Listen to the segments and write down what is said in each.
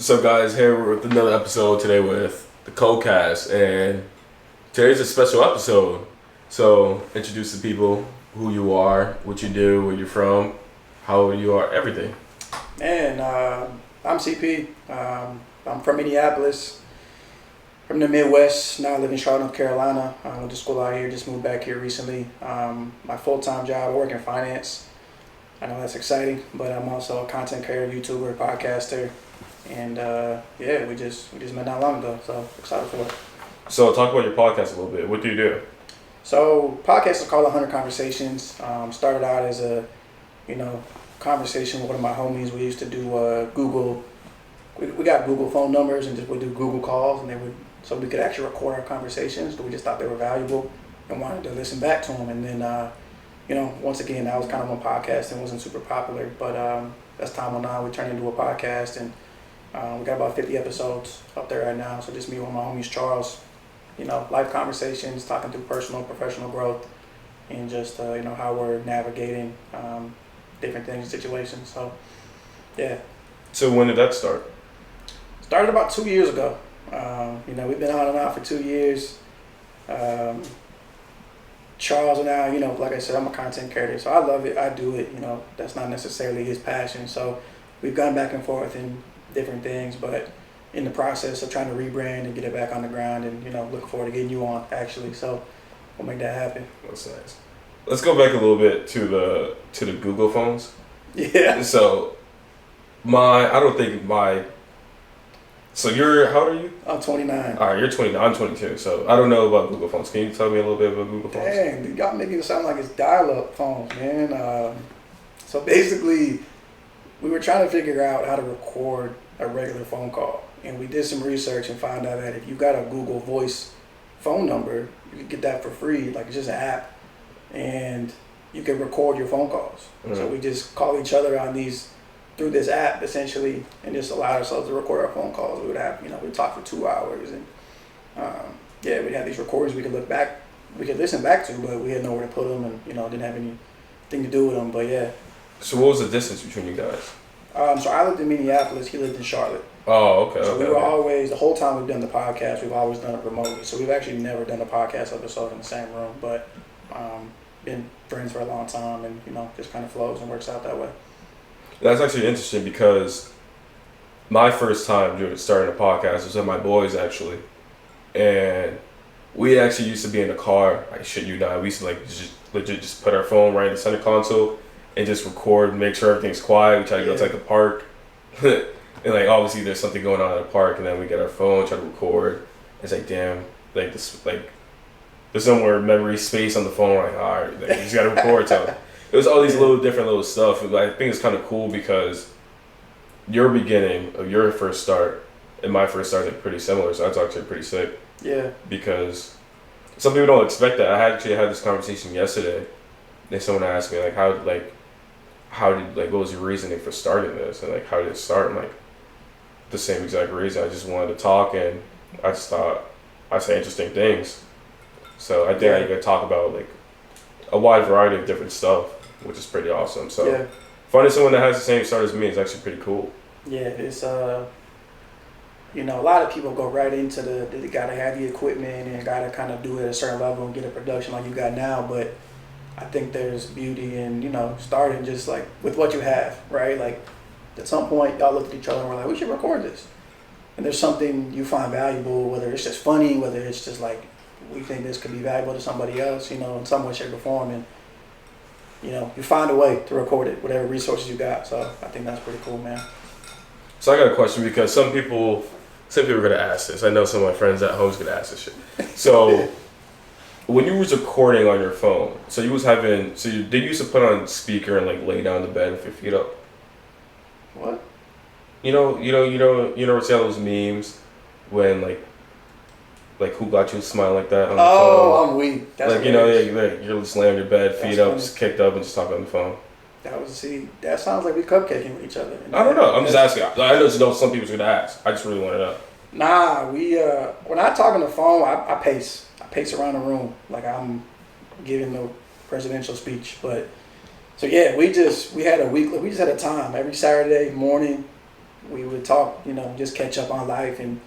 So guys, here we're with another episode today with the co-cast, and today's a special episode. So introduce the people, who you are, what you do, where you're from, how old you are, everything. And I'm CP. I'm from Minneapolis, from the Midwest. Now I live in Charlotte, North Carolina. I went to school out here, just moved back here recently. My full-time job, I work in finance. I know that's exciting, but I'm also a content creator, YouTuber, podcaster. And we just met not long ago, so excited for it. So talk about your podcast a little bit. What do you do? So podcast is called 100 Conversations. Started out as a, conversation with one of my homies. We used to do Google. We got Google phone numbers and we do Google calls, and so we could actually record our conversations. But we just thought they were valuable and wanted to listen back to them. And then, once again, that was kind of when podcasting wasn't super popular. But as time went on, we turned into a podcast, and we got about 50 episodes up there right now. So just me with my homies, Charles. Life conversations, talking through personal and professional growth, and just how we're navigating different things, situations. So, yeah. So when did that start? Started about 2 years ago. We've been on and off for 2 years. Charles and I, like I said, I'm a content creator, so I love it. I do it. That's not necessarily his passion. So we've gone back and forth in different things, but in the process of trying to rebrand and get it back on the ground, and looking forward to getting you on actually. So we'll make that happen. That's nice. Let's go back a little bit to the Google phones. Yeah. So So how old are you? I'm 29. All right, you're 29. I'm 22. So I don't know about Google phones. Can you tell me a little bit about Google phones? Dang, y'all making it sound like it's dial-up phones, man. So basically, we were trying to figure out how to record a regular phone call, and we did some research and found out that if you got a Google Voice phone number, you could get that for free. Like, it's just an app, and you can record your phone calls. Mm-hmm. So we just call each other on through this app essentially, and just allowed ourselves to record our phone calls. We would have, we'd talk for 2 hours, and we'd have these recordings we could listen back to, but we had nowhere to put them, and didn't have anything to do with them. But yeah. So what was the distance between you guys? So I lived in Minneapolis. He lived in Charlotte. Oh, okay. So we were always, the whole time we've done the podcast, we've always done it remotely. So we've actually never done a podcast episode in the same room, but been friends for a long time, and just kind of flows and works out that way. That's actually interesting because my first time starting a podcast was with my boys actually, and we actually used to be in the car. I shit you not. We used to just legit just put our phone right in the center console and just record, make sure everything's quiet. We try to go to the park, and obviously there's something going on in the park, and then we get our phone, try to record. It's damn, there's somewhere memory space on the phone. We're all right, you just gotta record. So it was all these little stuff. I think it's kind of cool because your beginning of your first start and my first start is pretty similar. So that's actually pretty sick. Yeah. Because some people don't expect that. I actually had this conversation yesterday, and someone asked me what was your reasoning for starting this, and how did it start? And the same exact reason. I just wanted to talk, and I just thought I say interesting things. So I think I could talk about a wide variety of different stuff, which is pretty awesome. So finding someone that has the same start as me is actually pretty cool. Yeah, it's a lot of people go right into they gotta have the equipment and gotta kind of do it at a certain level and get a production like you got now. But I think there's beauty in starting just with what you have, right? At some point y'all looked at each other and were like, we should record this. And there's something you find valuable, whether it's just funny, whether it's just we think this could be valuable to somebody else, in some way, shape, or form, and you find a way to record it, whatever resources you got. So I think that's pretty cool, man. So I got a question because some people are gonna ask this. I know some of my friends at home's gonna ask this shit. So when you was recording on your phone, did you used to put on speaker and lay down in the bed with your feet up? What? You know, see all those memes when who got you smiling like that on the phone? Oh, I'm weak. That's you're just laying on your bed, feet up, funny. just kicked up, and just talking on the phone. That sounds like we cupcaking with each other. I don't know. I'm just asking. I know some people's gonna ask. I just really want to know. Nah, when I talk on the phone, I pace. I pace around the room like I'm giving the presidential speech. But so yeah, we had a time every Saturday morning. we would talk, you know, just catch up on life, and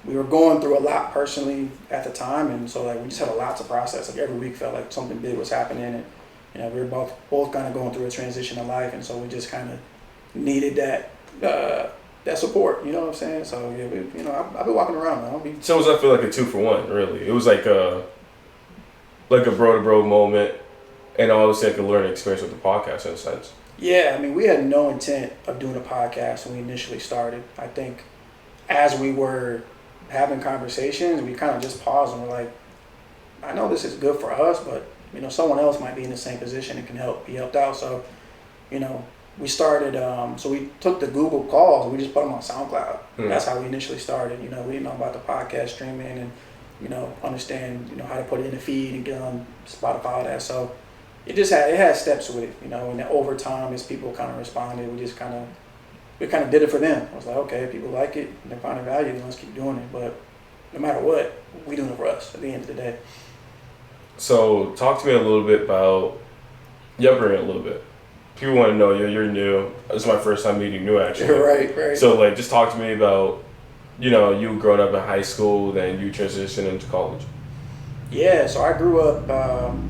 we were going through a lot personally at the time, and so like we just had a lot to process. Like every week felt like something big was happening, and you know we were both kind of going through a transition in life, and so we just kind of needed that support. You know what I'm saying? So yeah, you know, I've been walking around. So it was, I feel like a 2-for-1, really. It was like a bro to bro moment, and obviously like a learning experience with the podcast in a sense. Yeah, I mean, we had no intent of doing a podcast when we initially started. I think as we were having conversations, we kind of just paused and were like, I know this is good for us, but you know, someone else might be in the same position and can be helped out. So, you know, we started. So we took the Google calls and we just put them on SoundCloud. That's how we initially started. You know, we didn't know about the podcast streaming and you know understand how to put it in the feed and get on Spotify, all that. So it had steps with it. You know, and then over time, as people kind of responded, we kind of did it for them. I was like, okay, people like it, and they're finding value, then let's keep doing it. But no matter what, we doing it for us at the end of the day. So talk to me a little bit about your upbringing a little bit. People want to know you're new. This is my first time meeting you actually. Right. So like, just talk to me about, you growing up in high school, then you transitioned into college. Yeah, so I grew up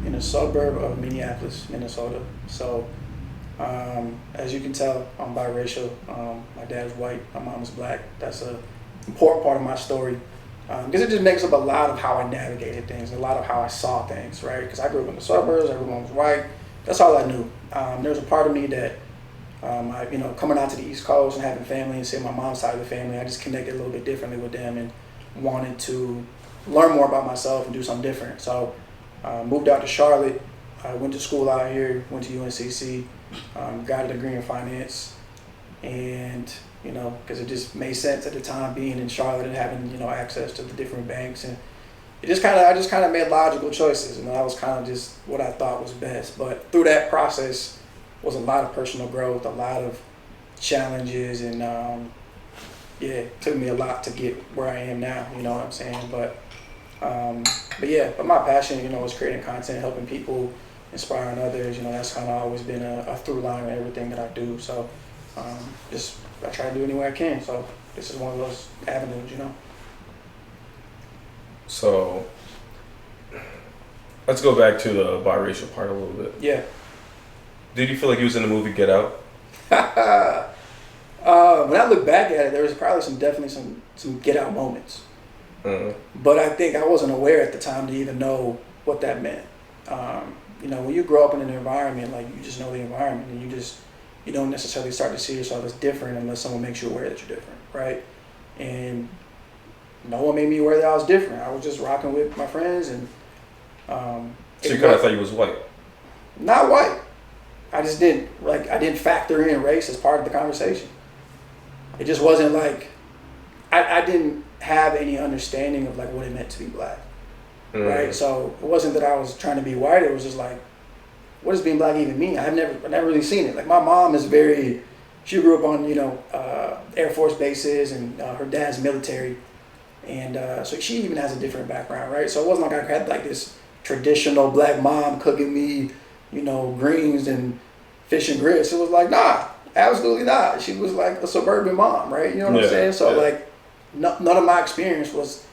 in a suburb of Minneapolis, Minnesota. So as you can tell, I'm biracial. My dad's white, my mom is black. That's an important part of my story because it just makes up a lot of how I navigated things, a lot of how I saw things, right? Because I grew up in the suburbs, everyone was white. That's all I knew. There was a part of me that, coming out to the East Coast and having family and seeing my mom's side of the family, I just connected a little bit differently with them and wanted to learn more about myself and do something different. So moved out to Charlotte. I went to school out here, went to UNCC, got a degree in finance, and because it just made sense at the time being in Charlotte and having access to the different banks, and I just kind of made logical choices, and that was kind of just what I thought was best. But through that process was a lot of personal growth, a lot of challenges, and it took me a lot to get where I am now. You know what I'm saying? But my passion, was creating content, helping people, inspiring others. That's kind of always been a through line in everything that I do. So I try to do any way I can. So this is one of those avenues, So let's go back to the biracial part a little bit. Yeah. Did you feel like you was in the movie Get Out? When I look back at it, there was probably definitely some Get Out moments. Mm-hmm. But I think I wasn't aware at the time to even know what that meant. When you grow up in an environment, like you just know the environment, and you don't necessarily start to see yourself as different unless someone makes you aware that you're different, right? And no one made me aware that I was different. I was just rocking with my friends, and so you kind of thought you was white? Not white. I just didn't I didn't factor in race as part of the conversation. It just wasn't like I didn't have any understanding of what it meant to be black, right? So it wasn't that I was trying to be white. It was just like, what does being black even mean? I've never really seen it. Like my mom is she grew up on Air Force bases, and her dad's military. And so she even has a different background, right? So it wasn't like I had this traditional black mom cooking me, greens and fish and grits. It was like, nah, absolutely not. She was like a suburban mom, right? You know what I'm saying? So none of my experience was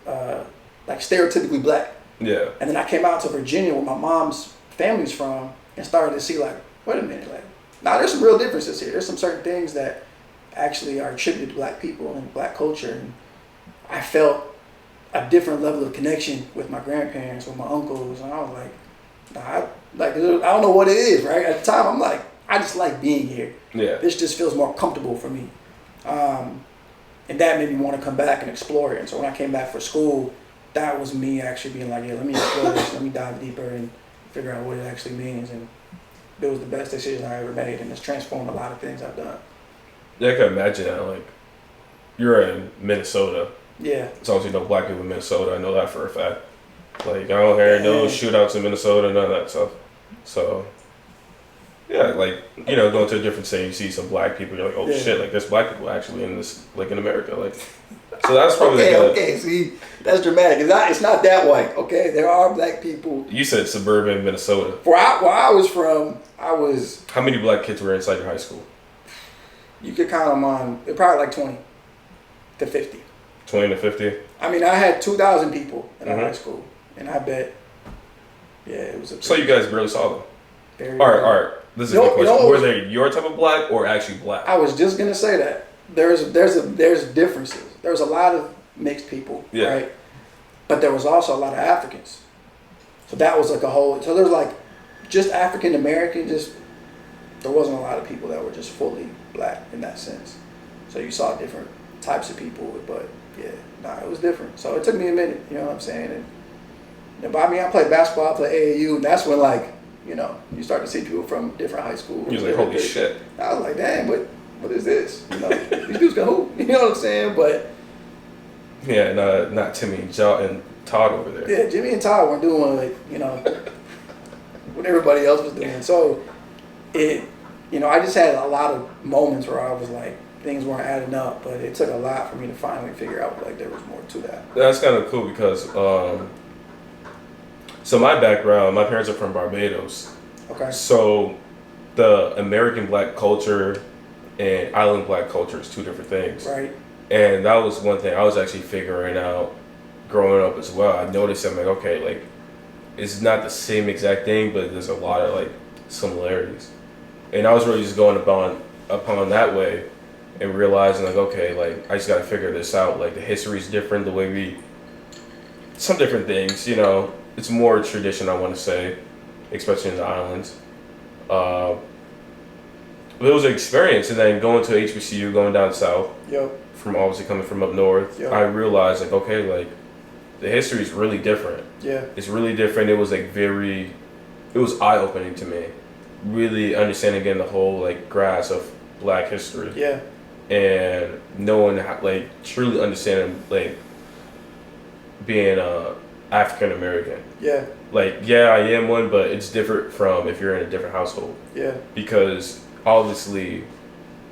stereotypically black. Yeah. And then I came out to Virginia where my mom's family's from and started to see wait a minute, there's some real differences here. There's some certain things that actually are attributed to black people and black culture. And I felt a different level of connection with my grandparents, with my uncles, and I was like, I don't know what it is, right? At the time, I'm like, I just like being here. Yeah. This just feels more comfortable for me. And that made me want to come back and explore it. And so when I came back for school, that was me actually being like, yeah, let me explore this, let me dive deeper and figure out what it actually means. And it was the best decision I ever made, and it's transformed a lot of things I've done. Yeah, I can imagine that. You're in Minnesota. Yeah. As long as you know black people in Minnesota, I know that for a fact. I don't hear no shootouts in Minnesota, none of that stuff. So, yeah, going to a different state, you see some black people, you're like, oh shit, there's black people actually in this, in America. So that's probably okay, see, that's dramatic. It's not that white, okay? There are black people. You said suburban Minnesota. Where I was from, I was... How many black kids were inside your high school? You could count them on, they're probably like 20 to 50. 20 to 50? I mean, I had 2,000 people in our high school, and I bet, yeah, it was a... So you guys barely saw them? Very all right. This is the question. Were they your type of black or actually black? I was just going to say that. There's differences. There was a lot of mixed people, right? But there was also a lot of Africans. So that was like a whole... So there was like just African American, there wasn't a lot of people that were just fully black in that sense. So you saw different types of people, but it was different. So it took me a minute, you know what I'm saying? And but I mean, I played basketball, I played AAU, and that's when like, you know, you start to see people from different high schools. You was like, holy shit. I was like, damn, what is this? You know, these dudes can hoop, you know what I'm saying? But yeah, not Timmy and Todd over there. Yeah, Jimmy and Todd weren't doing like, you know, what everybody else was doing. So I just had a lot of moments where I was like, things weren't adding up, but it took a lot for me to finally figure out like there was more to that. That's kind of cool because, so my background, my parents are from Barbados. Okay. So the American black culture and island black culture is two different things. Right. And that was one thing I was actually figuring out growing up as well. I noticed I'm like, okay, like it's not the same exact thing, but there's a lot of like similarities. And I was really just going upon that way and realizing like, okay, like I just got to figure this out. Like the history's different, the way some different things, you know, it's more tradition, I want to say, especially in the islands. But it was an experience, and then going to HBCU, going down south, from obviously coming from up north, I realized like, okay, like the history is really different. Yeah. It's really different. It was like it was eye-opening to me. Really understanding again the whole like grasp of black history. Yeah. And knowing how, like truly understanding like being African American. Yeah. Like, yeah, I am one, but it's different from if you're in a different household. Yeah. Because obviously,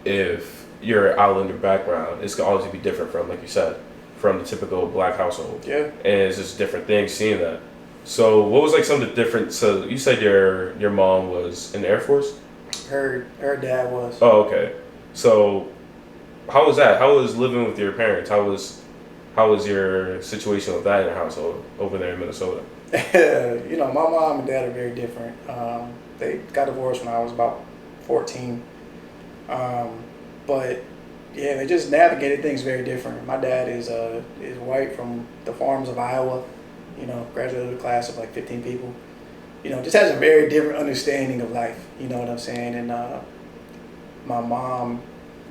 if you're Islander background, it's gonna obviously be different from, like you said, from the typical black household. Yeah. And it's just different things seeing that. So what was like some of the different? So you said your mom was in the Air Force. Her dad was. Oh, okay. So how was that? How was living with your parents? How was your situation with that in your household over there in Minnesota? You know, my mom and dad are very different. They got divorced when I was about 14. But yeah, they just navigated things very different. My dad is white from the farms of Iowa. You know, graduated a class of like 15 people. You know, just has a very different understanding of life. You know what I'm saying? And my mom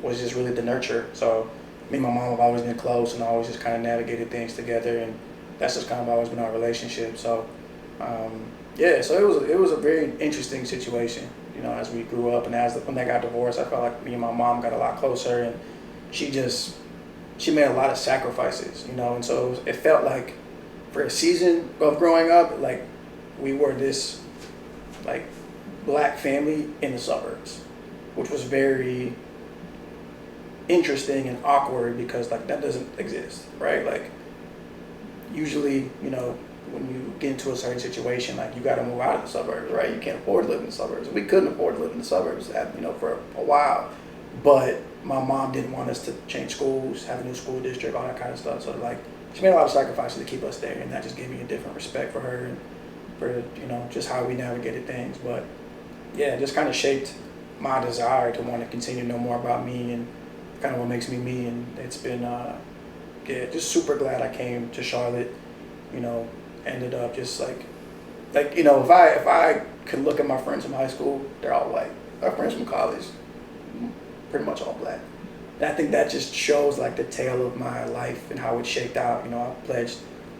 was just really the nurturer. So me and my mom have always been close and always just kind of navigated things together, and that's just kind of always been our relationship. So so it was a very interesting situation. You know, as we grew up and when they got divorced, I felt like me and my mom got a lot closer, and she made a lot of sacrifices. You know, and so it felt like for a season of growing up, like we were this like black family in the suburbs, which was very interesting and awkward because like that doesn't exist, right? Like usually, you know, when you get into a certain situation, like you got to move out of the suburbs, right? You can't afford to live in the suburbs. We couldn't afford to live in the suburbs, you know, for a while. But my mom didn't want us to change schools, have a new school district, all that kind of stuff. So like she made a lot of sacrifices to keep us there, and that just gave me a different respect for her and for, you know, just how we navigated things. But yeah, it just kind of shaped my desire to want to continue to know more about me and kind of what makes me me. And it's been just super glad I came to Charlotte. You know, ended up just like you know, if I could look at my friends from high school, they're all white. Our friends from college, pretty much all black. And I think that just shows like the tale of my life and how it shaped out. You know, I pledged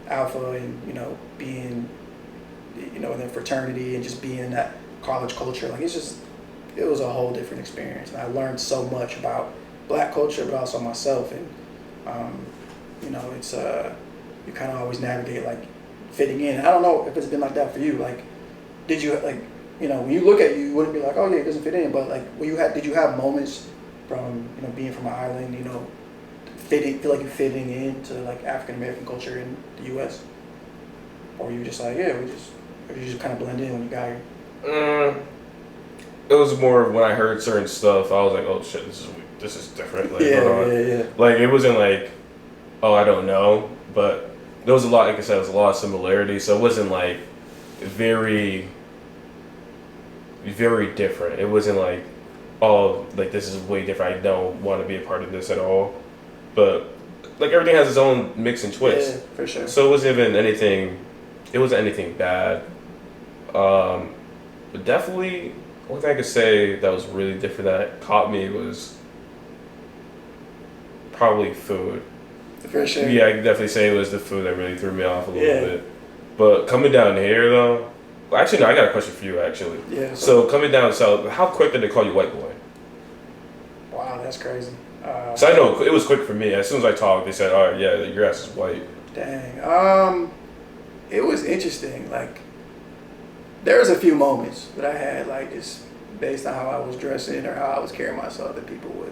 Alpha and, you know, being, you know, in the fraternity and just being in that college culture. Like it was a whole different experience. And I learned so much about black culture, but also myself. And, you know, it's, you kind of always navigate like fitting in. And I don't know if it's been like that for you. Like, did you, like, you know, when you look at you wouldn't be like, oh yeah, it doesn't fit in. But like, did you have moments from, you know, being from an island, you know, feel like you're fitting into like African American culture in the U.S.? Or you just like, yeah, or you just kind of blend in when you got here? it was more when I heard certain stuff, I was like, oh shit, this is different. Like, Yeah. Like, it wasn't like, oh, I don't know, but there was a lot, like I said, there was a lot of similarities, so it wasn't like very, very different. It wasn't like, oh, like this is way different. I don't want to be a part of this at all. But like everything has its own mix and twist. Yeah, for sure. So it wasn't even anything. It wasn't anything bad. But definitely, one thing I could say that was really different that caught me was probably food. For sure. Yeah, I could definitely say it was the food that really threw me off a little bit. But coming down here though, well, actually no, I got a question for you actually. Yeah. So coming down south, how quick did they call you white boy? Wow, that's crazy. So I know it was quick for me. As soon as I talked, they said, "All right, yeah, your ass is white." Dang. It was interesting. Like, there was a few moments that I had, like, just based on how I was dressing or how I was carrying myself, that people would,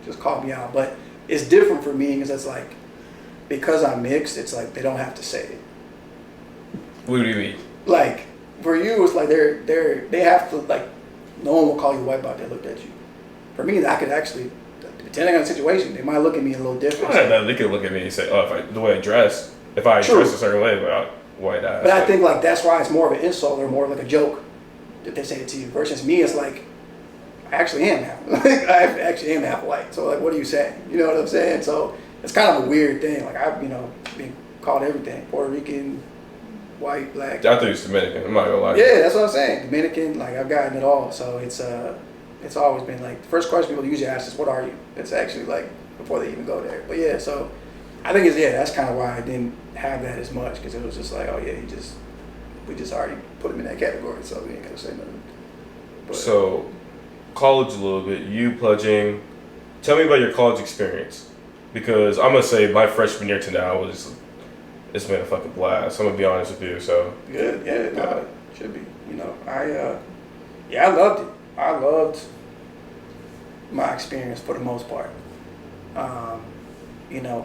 just call me out. But it's different for me because it's like, because I'm mixed, it's like they don't have to say it. What do you mean? Like, for you, it's like they have to, like, no one will call you white about they looked at you. For me, I could actually, depending on the situation, they might look at me a little different. They could look at me and say, "Oh, the way I dress, if I dress a certain way, but white ass." But I think like that's why it's more of an insult or more like a joke that they say it to you. Versus me, it's like I actually am half. I actually am half white. So like, what are you saying? You know what I'm saying? So it's kind of a weird thing. Like I've been called everything: Puerto Rican, white, black. I thought he was Dominican. I'm not gonna lie. Yeah, that's what I'm saying. Dominican. Like I've gotten it all. So it's always been like the first question people usually ask is, "What are you?" It's actually like before they even go there. But yeah, so I think that's kind of why I didn't have that as much, because it was just like, oh yeah, we just already put him in that category, so we ain't gonna say nothing. But, so, college a little bit. You pledging. Tell me about your college experience, because I'm gonna say my freshman year to now it's been a fucking blast. I'm gonna be honest with you. So good, no, it should be. I loved it. I loved my experience for the most part.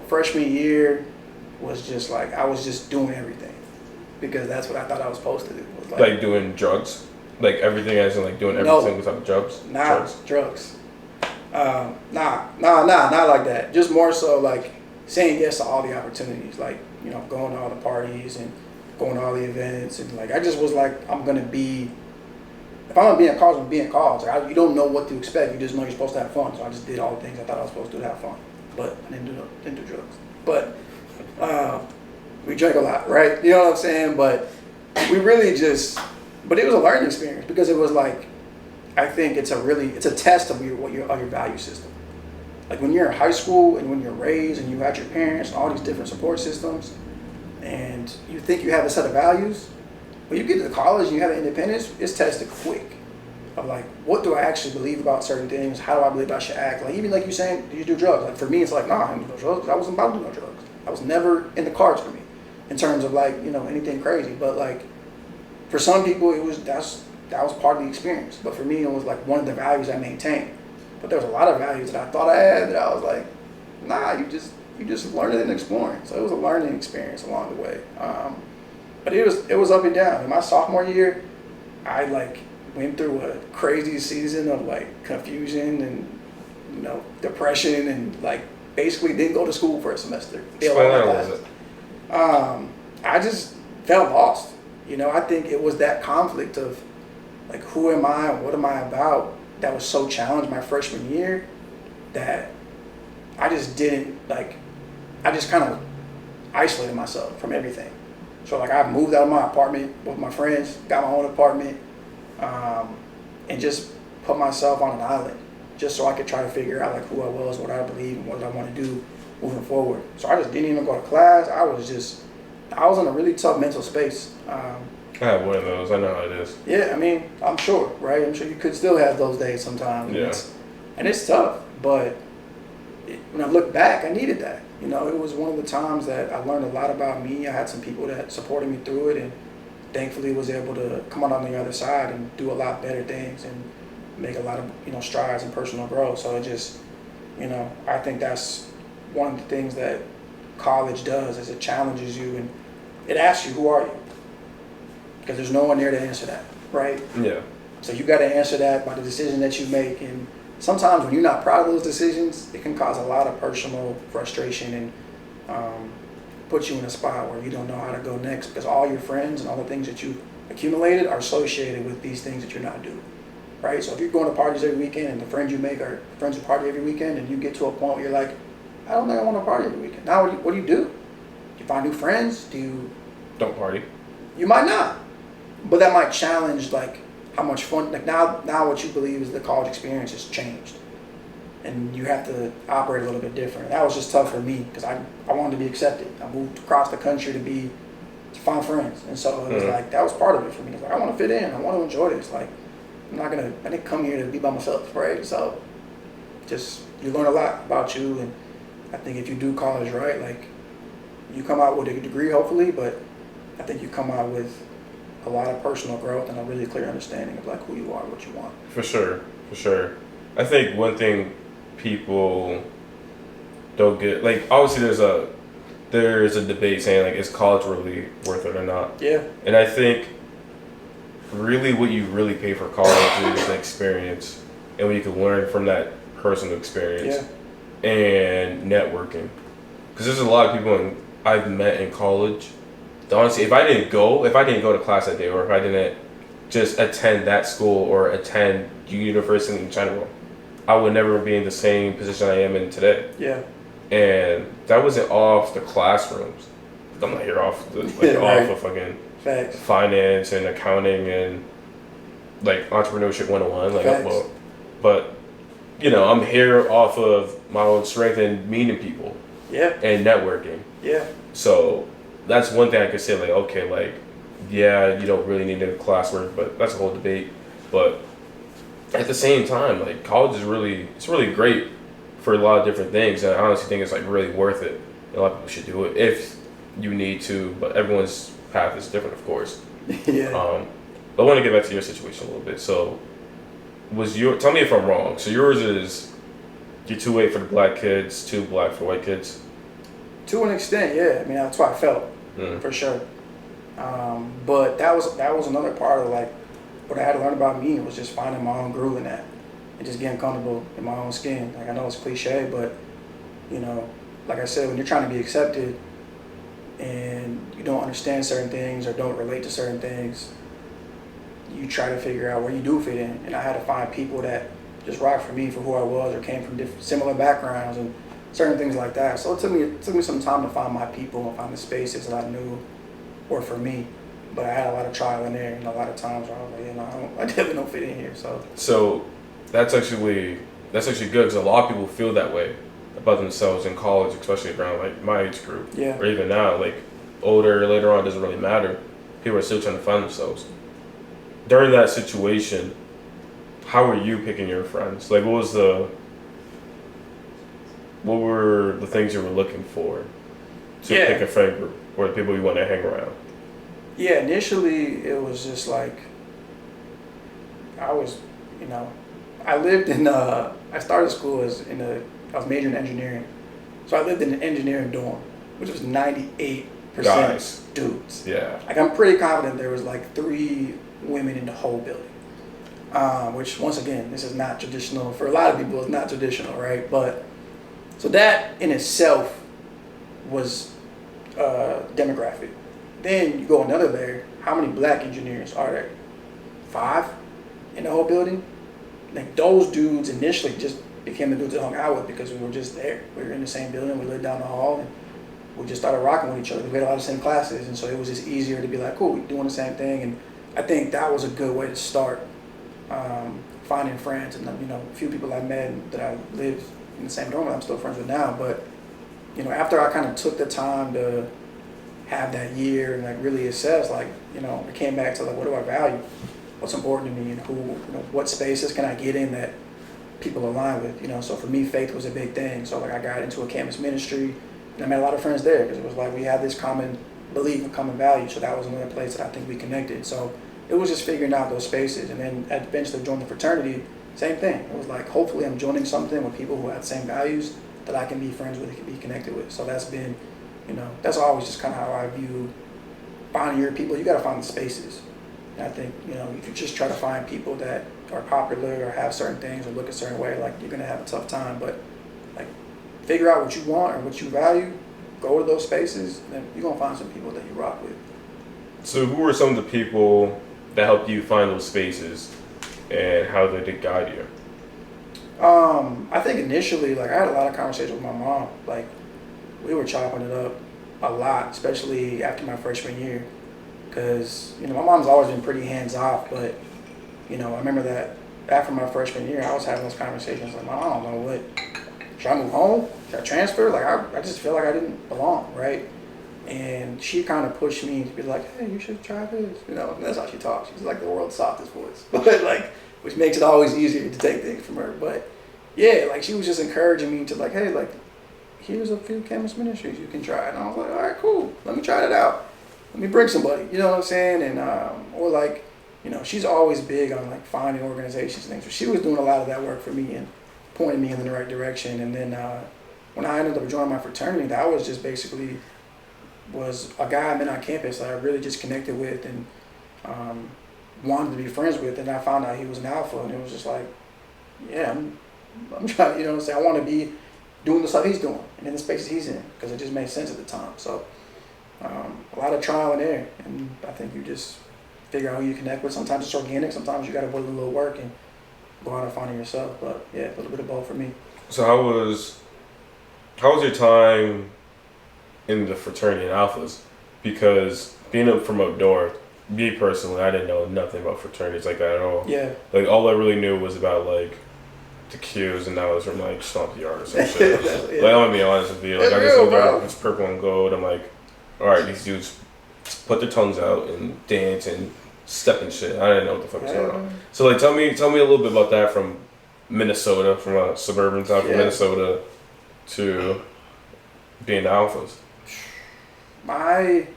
Freshman year was just like I was just doing everything because that's what I thought I was supposed to do. Was like doing drugs, like everything as in like doing everything without drugs. Drugs. Not like that. Just more so like saying yes to all the opportunities, like going to all the parties and going to all the events, and like I just was like if I'm gonna be in college, I'm gonna be in college. Like, you don't know what to expect. You just know you're supposed to have fun. So I just did all the things I thought I was supposed to do to have fun, but I didn't do drugs. But we drank a lot, right? You know what I'm saying? But we really but it was a learning experience because it was like, I think it's a test of your value system. Like when you're in high school and when you're raised and you had your parents and all these different support systems, and you think you have a set of values, when you get to college and you have the independence, it's tested quick. Of like, what do I actually believe about certain things? How do I believe I should act? Like even like you saying, do you do drugs? Like for me, it's like, nah, I don't do no drugs. I wasn't about to do no drugs. I was never in the cards for me, in terms of like anything crazy. But like, for some people, that was part of the experience. But for me, it was like one of the values I maintained. But there was a lot of values that I thought I had that I was like, nah, you just learning and exploring. So it was a learning experience along the way. But it was up and down. In my sophomore year, I like went through a crazy season of like confusion and depression, and like basically didn't go to school for a semester. I just felt lost. I think it was that conflict of like, who am I and what am I about, that was so challenged my freshman year that I just kind of isolated myself from everything. So like I moved out of my apartment with my friends, got my own apartment, and just put myself on an island just so I could try to figure out like who I was, what I believe, and what I want to do moving forward. So I just didn't even go to class. I was in a really tough mental space. I have one of those. I know how it is. Yeah, I mean, I'm sure, right? I'm sure you could still have those days sometimes. Yeah. And it's tough, but when I look back, I needed that. It was one of the times that I learned a lot about me. I had some people that supported me through it, and thankfully was able to come out on the other side and do a lot better things and make a lot of strides in personal growth. So it just, I think that's one of the things that college does, is it challenges you and it asks you, who are you? Because there's no one there to answer that, right? Yeah. So you got to answer that by the decision that you make. And sometimes when you're not proud of those decisions, it can cause a lot of personal frustration and put you in a spot where you don't know how to go next, because all your friends and all the things that you accumulated are associated with these things that you're not doing, right? So if you're going to parties every weekend and the friends you make are friends who party every weekend, and you get to a point where you're like, I don't think I want to party every weekend. Now what do you do? Do you find new friends? Do you... Don't party. You might not, but that might challenge like how much fun. Like now what you believe is the college experience has changed, and you have to operate a little bit different. That was just tough for me because I wanted to be accepted. I moved across the country to find friends, and so it was like that was part of it for me. It's like I want to fit in. I want to enjoy this. Like I didn't come here to be by myself, right? So just you learn a lot about you, and I think if you do college right, like you come out with a degree hopefully, but I think you come out with a lot of personal growth and a really clear understanding of like who you are, what you want. For sure. I think one thing people don't get, like obviously there's a debate saying like is college really worth it or not? Yeah. And I think really what you really pay for college is the experience and what you can learn from that personal experience and networking. Because there's a lot of people I've met in college. Honestly, if I didn't go to class that day, or if I didn't just attend that school or attend university in general, I would never be in the same position I am in today. Yeah. And that wasn't off the classrooms. I'm not here off the off of fucking Facts. Finance and accounting and like entrepreneurship 101. Like, Facts. well, but you know, I'm here off of my own strength and meeting people. Yeah. And networking. Yeah. So that's one thing I could say, like, okay, like, yeah, you don't really need the classwork, but that's a whole debate. But at the same time, like, college is really great for a lot of different things, and I honestly think it's like really worth it. A lot of people should do it if you need to, but everyone's path is different, of course. Yeah. But I want to get back to your situation a little bit. So, tell me if I'm wrong. So yours is you're too white for the black kids, too black for white kids. To an extent, yeah. I mean, that's what I felt for sure. But that was another part of like what I had to learn about me. Was just finding my own groove in that and just getting comfortable in my own skin. Like I know it's cliche, but you know, like I said, when you're trying to be accepted and you don't understand certain things or don't relate to certain things, you try to figure out where you do fit in. And I had to find people that just rock for me for who I was or came from similar backgrounds and certain things like that. So it took me some time to find my people and find the spaces that I knew were for me. But I had a lot of trial and error and a lot of times where I was like, you know, I definitely don't fit in here. So that's actually good because a lot of people feel that way about themselves in college, especially around like my age group. Yeah. Or even now, like older, later on, it doesn't really matter. People are still trying to find themselves. During that situation, how were you picking your friends? Like, what were the things you were looking for to pick a friend group or the people you want to hang around? Yeah, initially it was just like I was, you know, I lived in I started school I was majoring in engineering, so I lived in an engineering dorm, which was 98% dudes. Yeah. Like I'm pretty confident there was like 3 women in the whole building. Which once again, this is not traditional for a lot of people. It's not traditional, right? But so that in itself was demographic. Then you go another layer. How many black engineers are there? 5 in the whole building. Like those dudes initially just became the dudes that hung out with because we were just there. We were in the same building. We lived down the hall, and we just started rocking with each other. We had a lot of the same classes, and so it was just easier to be like, cool, we're doing the same thing. And I think that was a good way to start finding friends. And you know, a few people I met that I lived in the same dorm I'm still friends with now. But you know, after I kind of took the time to have that year and like really assess, like, you know, I came back to like, what do I value? What's important to me, and who, you know, what spaces can I get in that people align with, you know? So for me, faith was a big thing. So like I got into a campus ministry, and I met a lot of friends there because it was like we had this common belief and common value. So that was another place that I think we connected. So it was just figuring out those spaces, and then eventually joined the fraternity. Same thing. It was like hopefully I'm joining something with people who have the same values that I can be friends with and can be connected with. So that's been, you know, that's always just kind of how I view finding your people. You got to find the spaces. And I think, if you just try to find people that are popular or have certain things or look a certain way, like, you're gonna have a tough time. But like, figure out what you want or what you value, go to those spaces, and then you're gonna find some people that you rock with. So who were some of the people that helped you find those spaces, and how did it guide you? I think initially, like, I had a lot of conversations with my mom. Like, we were chopping it up a lot, especially after my freshman year. Because, my mom's always been pretty hands-off, but, I remember that after my freshman year, I was having those conversations like, Mom, I don't know what, should I move home? Should I transfer? Like, I just feel like I didn't belong, right? And she kind of pushed me to be like, hey, you should try this. And that's how she talks. She's like the world's softest voice. But, like, which makes it always easier to take things from her. But, yeah, like, she was just encouraging me to, like, hey, like, here's a few campus ministries you can try. And I was like, all right, cool. Let me try that out. Let me bring somebody. You know what I'm saying? And, or, like, she's always big on, like, finding organizations and things. So she was doing a lot of that work for me and pointing me in the right direction. And then when I ended up joining my fraternity, that was just basically was a guy I met on campus that I really just connected with and wanted to be friends with. And I found out he was an alpha, and it was just like, yeah, I'm trying, you know what I'm saying? I want to be doing the stuff he's doing and in the spaces he's in, because it just made sense at the time. So a lot of trial and error, and I think you just figure out who you connect with. Sometimes it's organic, sometimes you got to put a little work and go out and find it yourself. But yeah, a little bit of both for me. So how was your time in the fraternity and alphas? Because being from up north, me personally, I didn't know nothing about fraternities like that at all. Yeah. Like, all I really knew was about, like, the Qs, and that was from, like, Stomp Yard or some shit. Yeah. Like, I'm gonna be honest with you. Like, I just looked at it's purple and gold. I'm like, all right, these dudes put their tongues out and dance and step and shit. I didn't know what the fuck was going on. So, like, tell me a little bit about that, from Minnesota, from a suburban town from Minnesota to being the alphas. My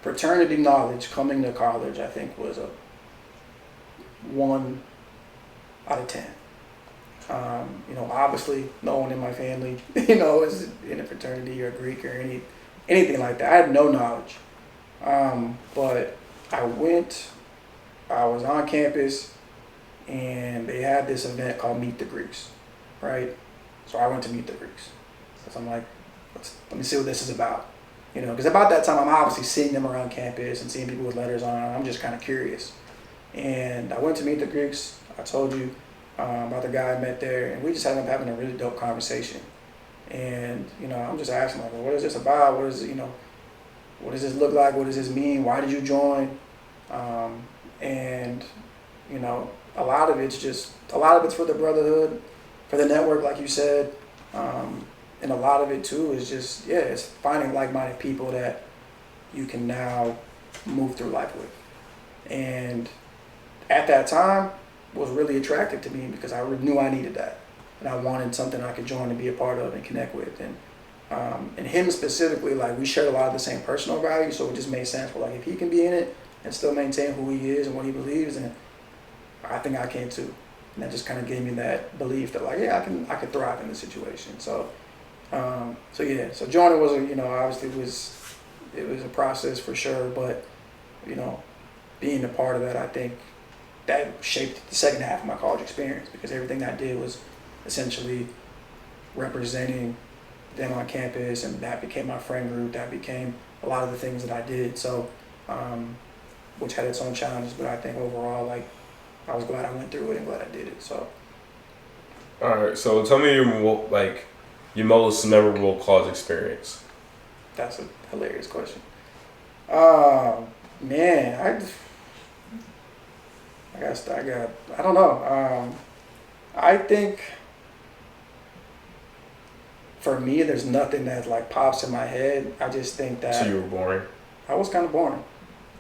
fraternity knowledge coming to college, I think, was a 1 out of 10. Obviously, no one in my family, is in a fraternity or Greek or anything like that. I had no knowledge. But I was on campus, and they had this event called Meet the Greeks, right? So I went to Meet the Greeks. So I'm like, let me see what this is about. Because about that time, I'm obviously seeing them around campus and seeing people with letters on. I'm just kind of curious. And I went to Meet the Greeks. I told you about the guy I met there, and we just ended up having a really dope conversation. And, I'm just asking, like, well, what is this about? What does this look like? What does this mean? Why did you join? And, a lot of it's for the brotherhood, for the network, like you said. And a lot of it too is just, it's finding like-minded people that you can now move through life with. And at that time was really attractive to me, because I knew I needed that. And I wanted something I could join and be a part of and connect with. And him specifically, like, we shared a lot of the same personal values, so it just made sense. Well, like, if he can be in it and still maintain who he is and what he believes, then I think I can too. And that just kind of gave me that belief that, like, I can thrive in this situation. So joining was obviously it was a process for sure, but being a part of that, I think that shaped the second half of my college experience, because everything I did was essentially representing them on campus, and that became my friend group. That became a lot of the things that I did. So, which had its own challenges, but I think overall, like, I was glad I went through it and glad I did it. So. All right. So tell me your most memorable college experience. That's a hilarious question. Man, I don't know. I think for me, there's nothing that, like, pops in my head. I just think that. So you were boring? I was kind of boring.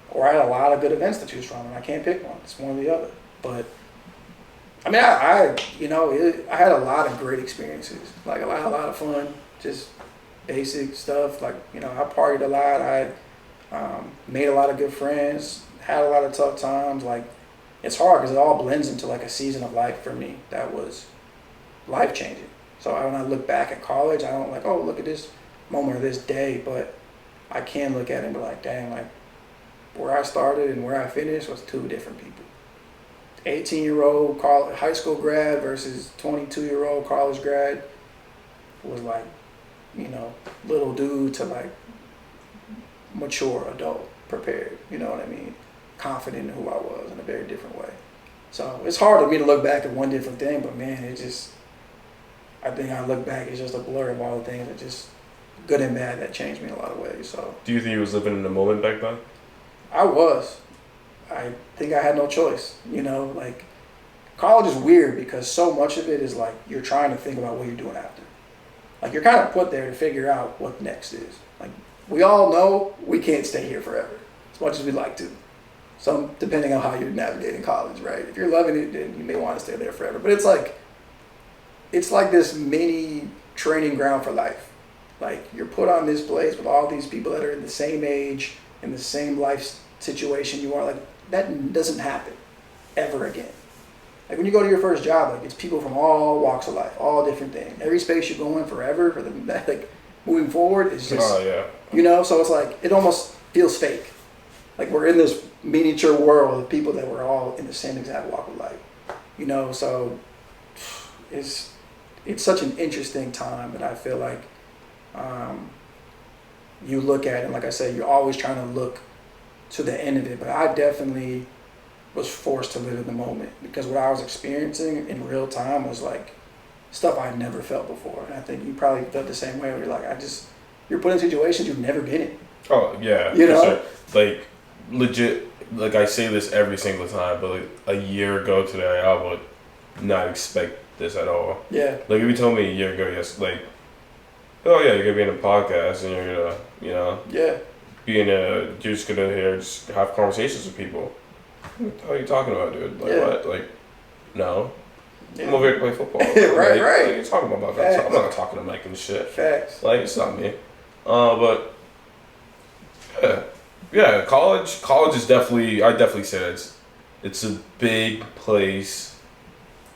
Or I had a lot of good events to choose from, and I can't pick one. It's one or the other. But I mean, I had a lot of great experiences. Like, a lot of fun, just basic stuff. Like, I partied a lot. I made a lot of good friends. Had a lot of tough times. Like, it's hard because it all blends into, like, a season of life for me that was life changing. So when I look back at college, I don't like, oh, look at this moment or this day, but I can look at it and be like, dang, like, where I started and where I finished was two different people. 18-year-old high school grad versus 22-year-old college grad was like, you know, little dude to like mature adult, prepared, you know what I mean? Confident in who I was in a very different way. So it's hard for me to look back at one different thing, but man, I think I look back, it's just a blur of all the things that just good and bad that changed me in a lot of ways. So Do you think you was living in the moment back then? I was. I think I had no choice, you know, like college is weird because so much of it is like you're trying to think about what you're doing after. Like you're kind of put there to figure out what next is. Like we all know we can't stay here forever as much as we like to. Some depending on how you're navigating college, right? If you're loving it, then you may want to stay there forever. But it's like this mini training ground for life. Like you're put on this place with all these people that are in the same age, in the same life situation you are. Like that doesn't happen ever again. Like when you go to your first job, like it's people from all walks of life, all different things. Every space you go in forever for the like moving forward is just you know. So it's like it almost feels fake. Like we're in this miniature world of people that were all in the same exact walk of life, you know. So it's such an interesting time that I feel like you look at it, and like I said, you're always trying to look to the end of it. But I definitely was forced to live in the moment because what I was experiencing in real time was like stuff I'd never felt before. And I think you probably felt the same way where you're like, you're put in situations you've never been in. Oh, yeah. You know? Sure. Like, legit, like I say this every single time, but like a year ago today, I would not expect this at all. Yeah. Like if you told me a year ago, yes, like, oh yeah, you're gonna be in a podcast and you're gonna, you know, yeah, you're just gonna just have conversations with people. What the hell are you talking about, dude? Like what? Like, no. Yeah. I'm over here to play football. right, like, right. What are you talking about? I'm not talking to Mike and shit. Facts. Like it's not me. But yeah, college is definitely. I definitely say it's a big place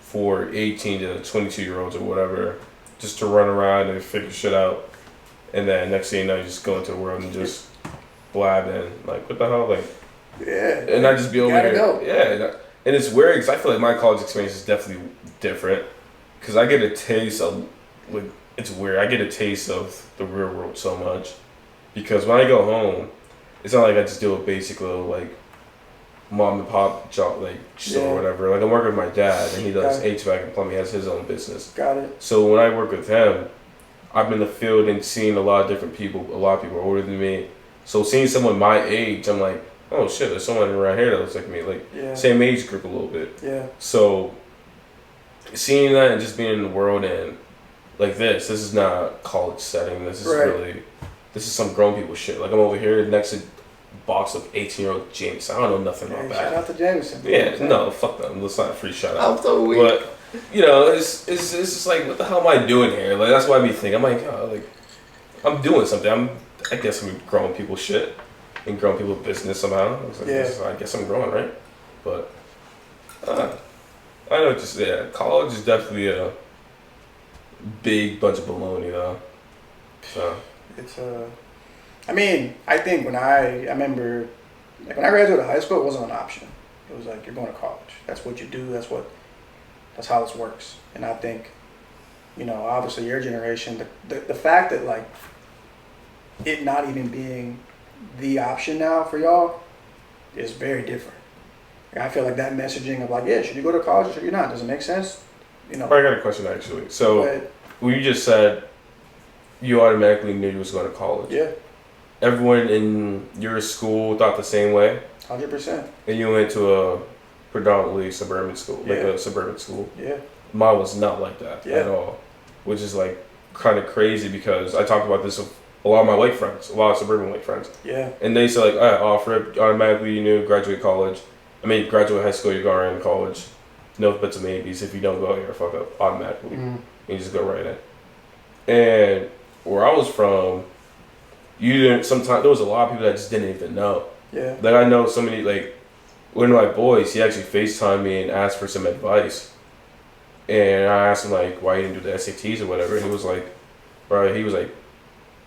for 18 to 22-year-olds or whatever, just to run around and figure shit out, and then next thing you know, you just go into the world and just blab and like what the hell, like yeah, and I just be over here. Go. Yeah, and it's weird because I feel like my college experience is definitely different because I get a taste of like it's weird. I get a taste of the real world so much because when I go home, it's not like I just do a basic little like mom and pop job like store or whatever. Like I'm working with my dad and he does HVAC and plumbing. He has his own business. Got it. So when I work with him, I've been in the field and seen a lot of different people. A lot of people are older than me. So seeing someone my age, I'm like, oh shit, there's someone around here that looks like me. Like same age group a little bit. Yeah. So seeing that and just being in the world and like this is not a college setting. This is this is some grown people shit. Like I'm over here next to box of 18-year-old James. I don't know nothing about that. Shout out to Jameson. Yeah, no, fuck them. Let's not a free shout out. I'm so weak. But you know, it's just like, what the hell am I doing here? Like that's why I be thinking. I'm like, oh, like I'm doing something. I guess I'm growing people shit and growing people business somehow. I was like, I guess I'm growing, right? But I know, just college is definitely a big bunch of baloney though. So it's I mean, I think when I remember, like when I graduated high school, it wasn't an option. It was like, you're going to college. That's what you do. That's how this works. And I think, you know, obviously your generation, the fact that like it not even being the option now for y'all is very different. Like, I feel like that messaging of like, yeah, should you go to college or should you not? Does it make sense? You know. I got a question actually. So when you just said you automatically knew you was going to college. Yeah. Everyone in your school thought the same way? 100%. And you went to a predominantly suburban school, like a suburban school? Yeah. Mine was not like that at all, which is like kind of crazy because I talked about this with a lot of my white friends, a lot of suburban white friends. Yeah. And they said like, Fred, automatically you knew graduate college. I mean, graduate high school, you're going into college. No bits of maybes. If you don't go, you're fuck up automatically. And you just go right in. And where I was from, you didn't. Sometimes there was a lot of people that just didn't even know. Yeah. Like I know so many. Like one of my boys, he actually FaceTimed me and asked for some advice. And I asked him like, why you didn't do the SATs or whatever. And he was like, bro. He was like,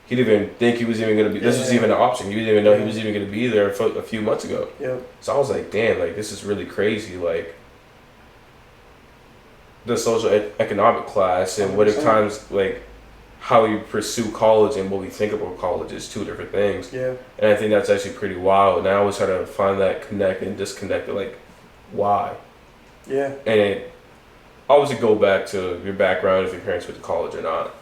he didn't even think he was even gonna be. This was even an option. He didn't even know he was even gonna be there a few months ago. Yep. So I was like, damn, like this is really crazy. Like the social economic class and 100%. what at times like how we pursue college and what we think about college is two different things. Yeah. And I think that's actually pretty wild. And I always try to find that connect and disconnect. Like, why? Yeah. And it obviously go back to your background, if your parents went to college or not,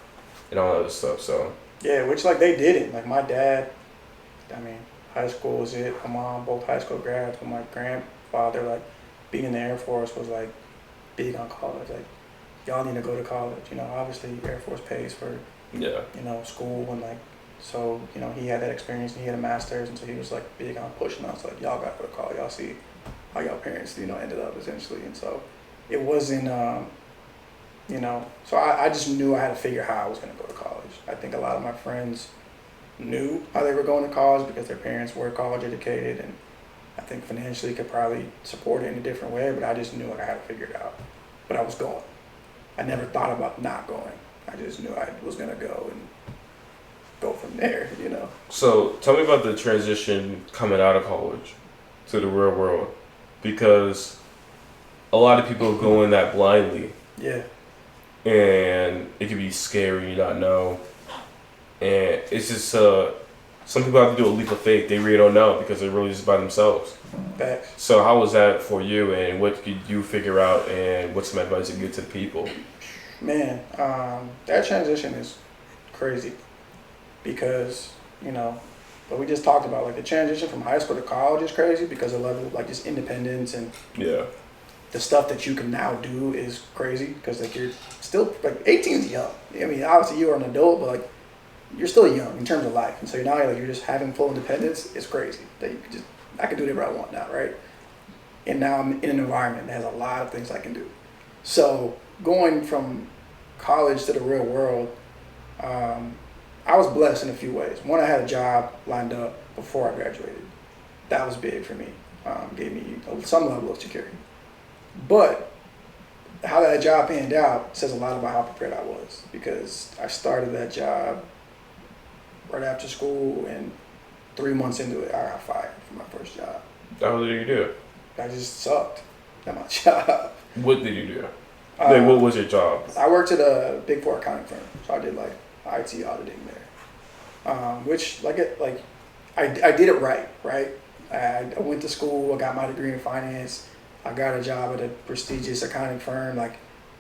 and all that other stuff. So Yeah, which like they didn't. Like my dad, I mean, high school was it. My mom, both high school grads. But my grandfather, like being in the Air Force, was like big on college. Like y'all need to go to college. You know, obviously Air Force pays for yeah, you know school and like so you know he had that experience and he had a master's and so he was like big on pushing us like y'all got to go to college. Y'all see how y'all parents you know ended up essentially and so it wasn't you know so I just knew I had to figure how I was going to go to college. I think a lot of my friends knew how they were going to college because their parents were college educated and I think financially could probably support it in a different way, but I just knew like I had to figure it out. But I was going. I never thought about not going. I just knew I was going to go and go from there, you know. So tell me about the transition coming out of college to the real world, because a lot of people go in that blindly. Yeah. And it can be scary, you not know. And it's just some people have to do a leap of faith. They really don't know because they're really just by themselves. Facts. So how was that for you, and what could you figure out, and what's some advice you give to the people? Man, that transition is crazy because, you know, what we just talked about, like the transition from high school to college is crazy because of level of like just independence and Yeah. the stuff that you can now do is crazy because like you're still like 18 is young. I mean, obviously you are an adult, but like you're still young in terms of life. And so now like you're just having full independence. It's crazy that you could just, I can do whatever I want now, right? And now I'm in an environment that has a lot of things I can do. So going from college to the real world, I was blessed in a few ways. One, I had a job lined up before I graduated. That was big for me. Gave me some level of security. But how that job panned out says a lot about how prepared I was because I started that job right after school and 3 months into it, I got fired from my first job. How did you do? I just sucked at my job. What did you do? Like, what was your job? I worked at a Big Four accounting firm, so I did like IT auditing there. Which I did it right. I went to school, I got my degree in finance, I got a job at a prestigious accounting firm. Like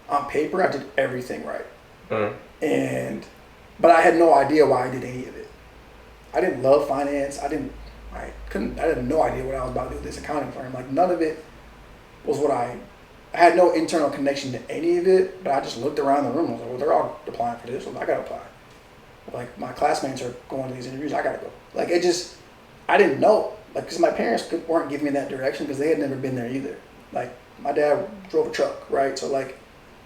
on paper, I did everything right. Mm-hmm. But I had no idea why I did any of it. I didn't love finance. I had no idea what I was about to do with this accounting firm. Like none of it was what I had no internal connection to any of it, but I just looked around the room and was like, well, they're all applying for this, so I gotta apply. Like my classmates are going to these interviews, I gotta go. Like it just, I didn't know. Like, cause my parents weren't giving me that direction because they had never been there either. Like my dad drove a truck, right? So like,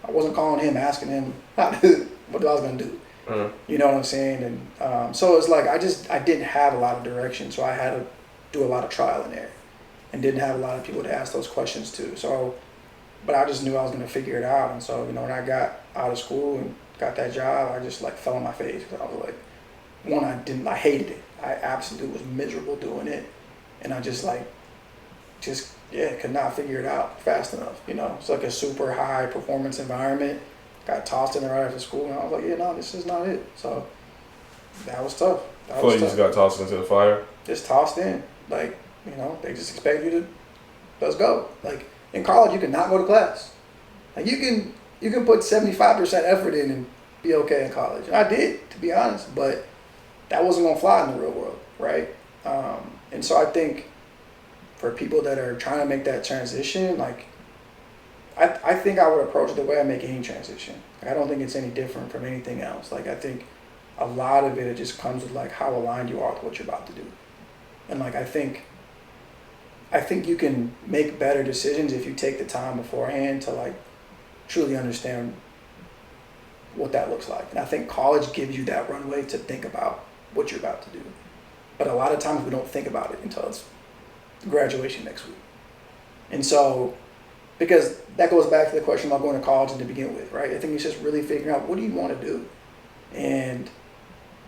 I wasn't calling him, asking him what I was gonna do. Mm-hmm. You know what I'm saying? And so it's like, I didn't have a lot of direction. So I had to do a lot of trial and error and didn't have a lot of people to ask those questions to. So, but I just knew I was going to figure it out. And so, you know, when I got out of school and got that job, I just like fell on my face. I was like, one, I hated it. I absolutely was miserable doing it. And I just could not figure it out fast enough. You know, it's like a super high performance environment. Got tossed in there right after school, and I was like, yeah, no, this is not it. So that was tough. You just got tossed into the fire? Just tossed in. Like, you know, they just expect you to, let's go. Like, in college, you can not go to class. Like, you can put 75% effort in and be okay in college. And I did, to be honest, but that wasn't going to fly in the real world, right? And so I think for people that are trying to make that transition, like, I think I would approach it the way I make any transition. Like, I don't think it's any different from anything else. Like, I think a lot of it just comes with like how aligned you are with what you're about to do. And like, I think you can make better decisions if you take the time beforehand to like truly understand what that looks like. And I think college gives you that runway to think about what you're about to do. But a lot of times we don't think about it until it's graduation next week. And so, because that goes back to the question about going to college and to begin with, right? I think it's just really figuring out what do you want to do. And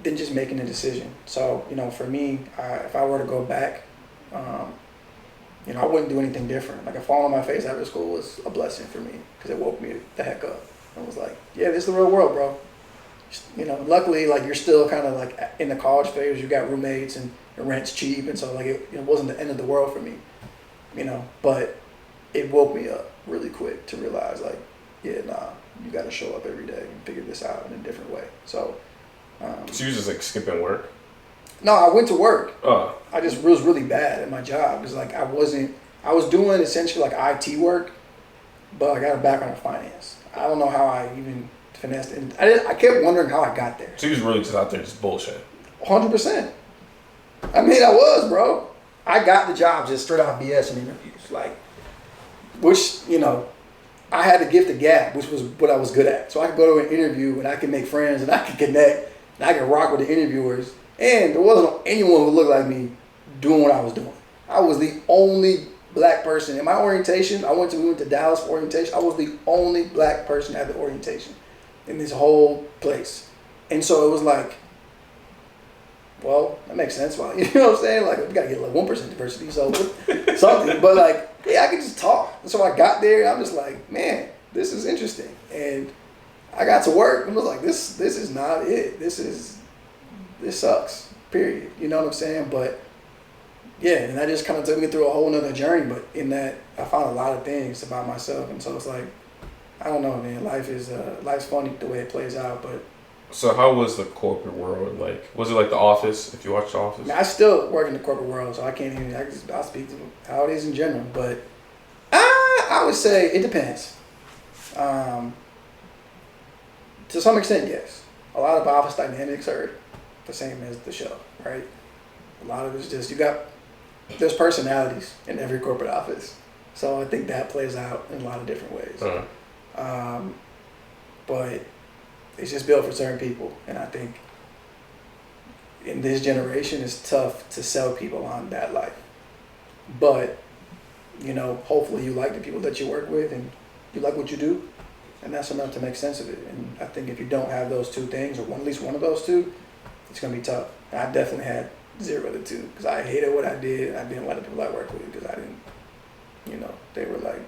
than just making a decision. So, for me, if I were to go back, I wouldn't do anything different. Like, a fall on my face after school was a blessing for me because it woke me the heck up. I was like, yeah, this is the real world, bro. Luckily, like, you're still kind of like in the college phase. You got roommates and the rent's cheap, and so like it wasn't the end of the world for me, But it woke me up really quick to realize, like, yeah, nah, you got to show up every day and figure this out in a different way. So. So you just like skipping work? No, I went to work. Oh. I just was really bad at my job because like I was doing essentially like IT work, but I got a background in finance. I don't know how I even finessed it. I kept wondering how I got there. So you was really just out there just bullshit. 100%. I mean, I was, bro. I got the job just straight out BS in interviews, which I had the gift of gab, which was what I was good at. So I could go to an interview and I could make friends and I could connect and I could rock with the interviewers. And there wasn't anyone who looked like me doing what I was doing. I was the only black person in my orientation. We went to Dallas for orientation. I was the only black person at the orientation in this whole place. And so it was like, well, that makes sense. Well, you know what I'm saying? Like, we gotta get like 1% diversity, so something. But like, yeah, I could just talk. And so I got there and I'm just like, man, this is interesting. And I got to work and was like, this is not it. This sucks, period. You know what I'm saying? But yeah, and that just kind of took me through a whole nother journey. But in that, I found a lot of things about myself. And so it's like, I don't know, man. Life's funny the way it plays out. But so how was the corporate world like? Was it like The Office? If you watched The Office, I still work in the corporate world, so I can't even. I'll speak to how it is in general. But I would say it depends. To some extent, yes. A lot of office dynamics are the same as the show, right? A lot of it's just there's personalities in every corporate office. So I think that plays out in a lot of different ways. But it's just built for certain people. And I think in this generation, it's tough to sell people on that life. But, hopefully you like the people that you work with and you like what you do. And that's enough to make sense of it. And I think if you don't have those two things, or at least one of those two, it's going to be tough. And I definitely had zero of the two because I hated what I did. And I didn't like the people I worked with because I didn't, they were like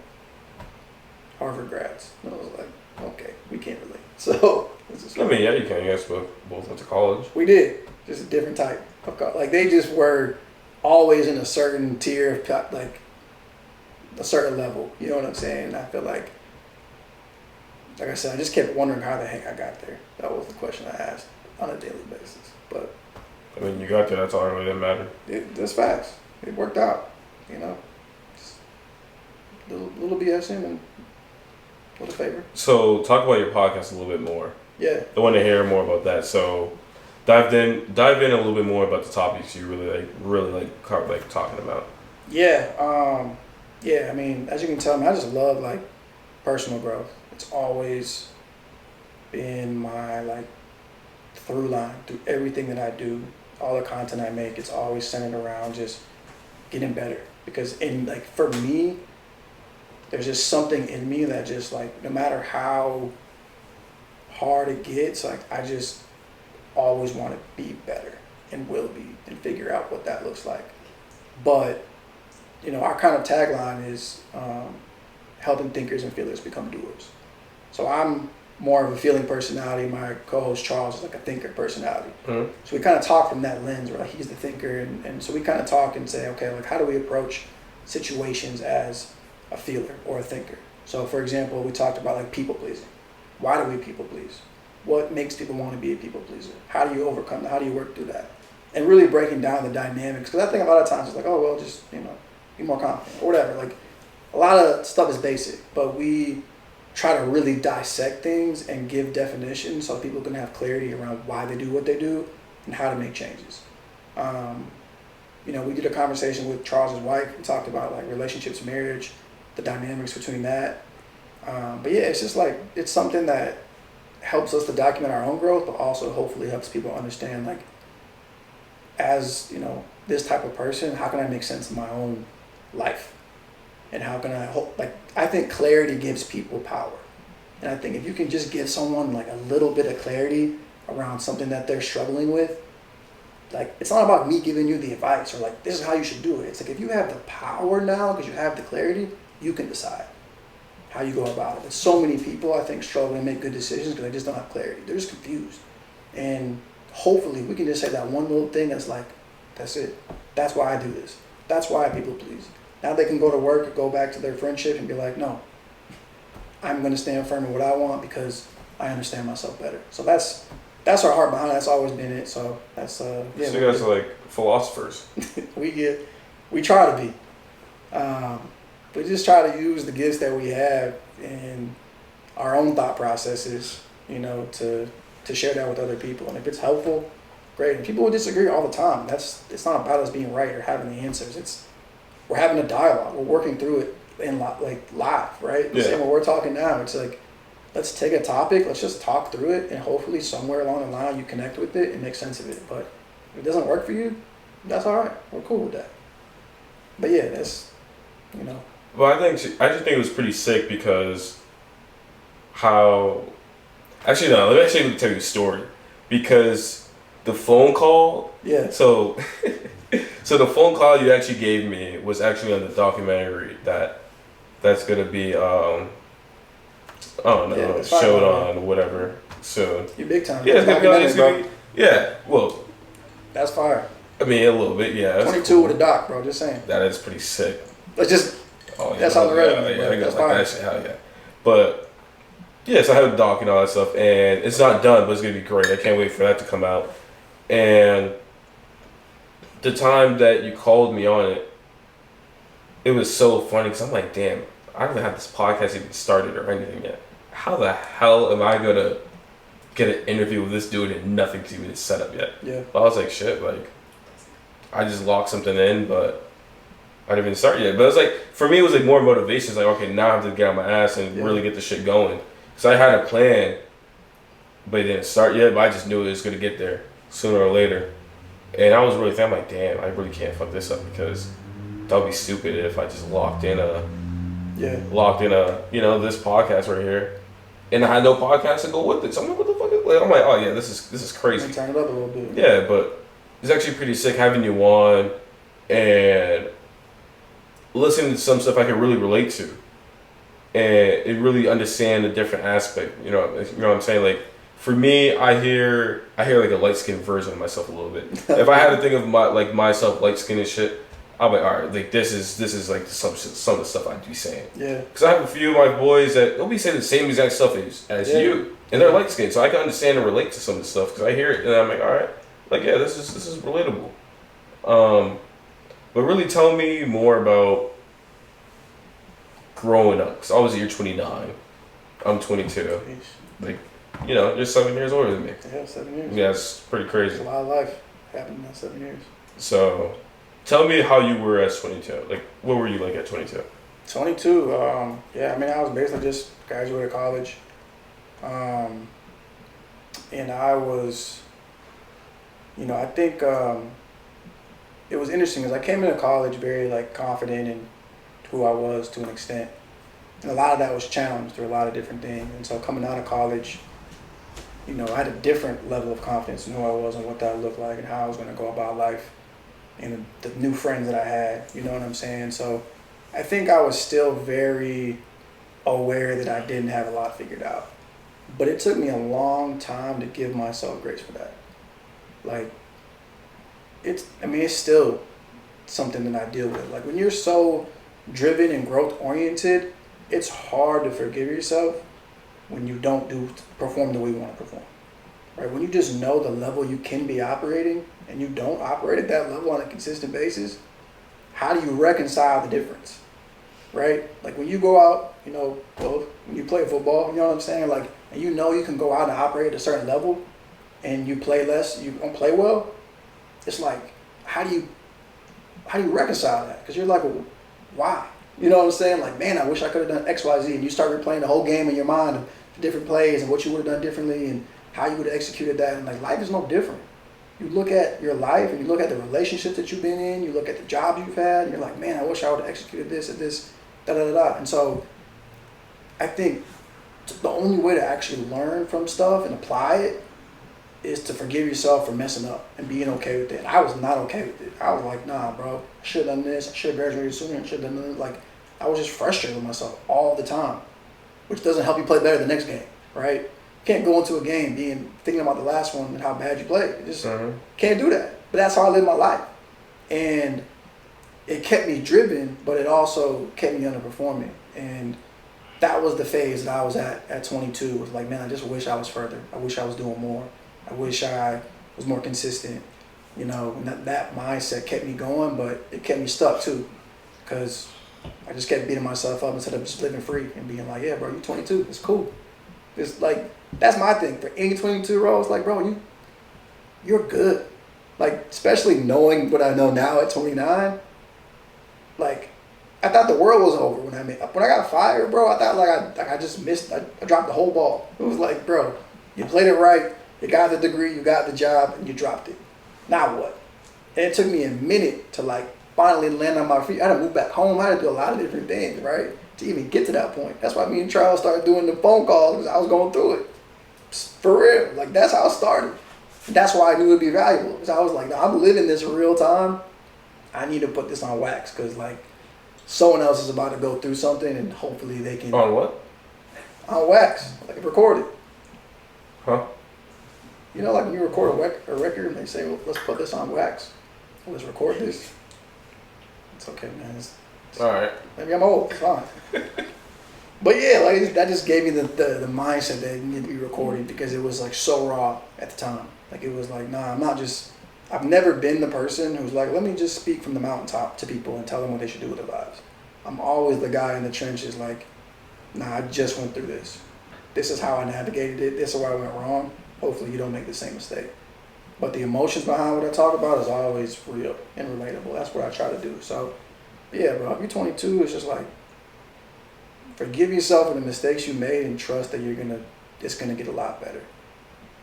Harvard grads. And I was like, okay, we can't relate. So, I mean, yeah, you can. You guys both went to college. We did. Just a different type of college. Like, they just were always in a certain tier of, like, a certain level. You know what I'm saying? I feel like I said, I just kept wondering how the heck I got there. That was the question I asked on a daily basis. But I mean, you got there. That's all that really mattered. That's facts. It worked out. Just little BS in and a little favor. So talk about your podcast a little bit more. Yeah. I want to hear more about that. So dive in a little bit more about the topics you really like talking about. Yeah. I mean, as you can tell, I just love like personal growth. It's always been my through line through everything that I do, all the content I make. It's always centered around just getting better. Because for me, there's just something in me that just no matter how hard it gets, I just always want to be better and will be and figure out what that looks like. But our kind of tagline is helping thinkers and feelers become doers. So I'm more of a feeling personality. My co-host Charles is like a thinker personality. Mm-hmm. So we kind of talk from that lens where he's the thinker. And so we kind of talk and say, okay, how do we approach situations as a feeler or a thinker? So for example, we talked about people pleasing. Why do we people please? What makes people want to be a people pleaser? How do you overcome that? How do you work through that? And really breaking down the dynamics. Because I think a lot of times it's oh, well, just, be more confident or whatever. A lot of stuff is basic, but we try to really dissect things and give definitions so people can have clarity around why they do what they do and how to make changes. We did a conversation with Charles's wife. We talked about relationships, marriage, the dynamics between that. But yeah, it's just it's something that helps us to document our own growth, but also hopefully helps people understand as this type of person, how can I make sense of my own life? And how can I I think clarity gives people power. And I think if you can just give someone a little bit of clarity, around something that they're struggling with, like, it's not about me giving you the advice or like, this is how you should do it. It's like, if you have the power now, because you have the clarity, you can decide how you go about it. But so many people, I think, struggle to make good decisions because they just don't have clarity. They're just confused. And hopefully we can just say that one little thing that's like, that's it. That's why I do this. That's why I people please. Now they can go to work and go back to their friendship and be like, no, I'm going to stand firm in what I want because I understand myself better. So that's our heart behind it. That's always been it. So that's yeah. So you guys are like philosophers. we try to be. We just try to use the gifts that we have and our own thought processes, you know, to share that with other people. And if it's helpful, great. And people will disagree all the time. It's not about us being right or having the answers. We're having a dialogue. We're working through it in live, right? The same way we're talking now. It's like, let's take a topic, let's just talk through it, and hopefully somewhere along the line you connect with it and make sense of it. But if it doesn't work for you, that's all right. We're cool with that. But yeah, that's, you know. Well, I just think it was pretty sick because how. Actually, no. Let me tell you a story, because the phone call. Yeah. So the phone call you actually gave me was actually on the documentary that's gonna be showed on whatever soon. You're big time. Yeah, it's gonna be. Yeah. Well. That's fire. I mean, a little bit. Yeah. 22 cool. with a doc, bro. Just saying. That is pretty sick. Let's just. Oh yeah. That's on the resume. Yeah, I got that's like fire. that shit. Hell yeah. But yeah, so I have a doc and all that stuff, and it's not done, but it's gonna be great. I can't wait for that to come out. And the time that you called me on it, it was so funny because I'm like, damn, I haven't had this podcast even started or anything yet. How the hell am I gonna get an interview with this dude and nothing's even set up yet? Yeah. But I was like, shit, like, I just locked something in, but I didn't even start yet. But it was like, for me, it was like more motivation. It's like, okay, now I have to get on my ass and really get the shit going. So I had a plan, but it didn't start yet, but I just knew it was gonna get there sooner or later. And I was really thinking, I'm like, damn, I really can't fuck this up, because that would be stupid if I just locked in a, you know, this podcast right here, and I had no podcast to go with it. So I'm like, what the fuck? I'm like, oh yeah, this is crazy. Turn it up a little bit. Yeah, but it's actually pretty sick having you on and listening to some stuff I can really relate to, and it really understand a different aspect. You know what I'm saying? Like, for me, I hear like a light skinned version of myself a little bit. If I had to think of myself light skinned and shit, I'll be like, all right, like this is like some of the stuff I'd be saying. Yeah. Because I have a few of my boys that they'll be saying the same exact stuff as you, and they're light skinned, so I can understand and relate to some of the stuff because I hear it and I'm like, all right, like yeah, this is relatable. But really, tell me more about growing up. Because obviously you're 29, I'm 22. Like, you know, you're 7 years older than me. Yeah, 7 years. Yeah, it's pretty crazy. It's a lot of life happened in that 7 years. So, tell me how you were as 22. Like, what were you like at 22? 22, yeah, I mean, I was basically just graduated college. And I was, you know, I think it was interesting because I came into college very, like, confident in who I was to an extent. And a lot of that was challenged through a lot of different things. And so coming out of college, you know, I had a different level of confidence in who I was and what that looked like and how I was going to go about life and the new friends that I had, you know what I'm saying? So I think I was still very aware that I didn't have a lot figured out. But it took me a long time to give myself grace for that. Like, it's still something that I deal with. Like, when you're so driven and growth oriented, it's hard to forgive yourself when you don't perform the way you want to perform. Right? When you just know the level you can be operating and you don't operate at that level on a consistent basis, how do you reconcile the difference? Right? Like, when you go out, you know, well, when you play football, you know what I'm saying? Like, and you know you can go out and operate at a certain level and you play less, you don't play well. It's like, how do you reconcile that? Because you're like, well, why? You know what I'm saying? Like, man, I wish I could have done X, Y, Z. And you start replaying the whole game in your mind of the different plays and what you would have done differently and how you would have executed that. And like, life is no different. You look at your life and you look at the relationships that you've been in, you look at the jobs you've had, and you're like, man, I wish I would have executed this and this, da-da-da-da. And so I think the only way to actually learn from stuff and apply it is to forgive yourself for messing up and being okay with it. I was not okay with it. I was like, nah, bro, I should have done this. I should have graduated sooner. I should have done this. Like, I was just frustrated with myself all the time, which doesn't help you play better the next game, right? You can't go into a game thinking about the last one and how bad you played. You just can't do that. But that's how I live my life. And it kept me driven, but it also kept me underperforming. And that was the phase that I was at 22. It was like, man, I just wish I was further. I wish I was doing more. I wish I was more consistent. You know, and that mindset kept me going, but it kept me stuck too. Because I just kept beating myself up instead of just living free and being like, yeah, bro, you're 22. It's cool. It's like, that's my thing. For any 22-year-old, it's like, bro, you're good. Like, especially knowing what I know now at 29, like, I thought the world was over when I got fired, bro. I thought I just missed. I dropped the whole ball. It was like, bro, you played it right. You got the degree. You got the job, and you dropped it. Now what? And it took me a minute to like finally land on my feet. I had to move back home. I had to do a lot of different things, right, to even get to that point. That's why me and Charles started doing the phone calls because I was going through it. For real, like that's how it started. That's why I knew it'd be valuable. Because I was like, no, I'm living this real time. I need to put this on wax because like someone else is about to go through something and hopefully they can. On what? On wax, like record it. Huh? You know, like when you record a record and they say, well, let's put this on wax. Let's record this. It's okay, man. All right. Maybe I'm old. It's fine. But yeah, like that just gave me the mindset that it needed to be recorded because it was like so raw at the time. Like it was like, nah, I've never been the person who's like, let me just speak from the mountaintop to people and tell them what they should do with their lives. I'm always the guy in the trenches like, nah, I just went through this. This is how I navigated it. This is where I went wrong. Hopefully you don't make the same mistake. But the emotions behind what I talk about is always real and relatable. That's what I try to do. So yeah, bro, if you're 22, it's just like, forgive yourself for the mistakes you made and trust that it's gonna get a lot better.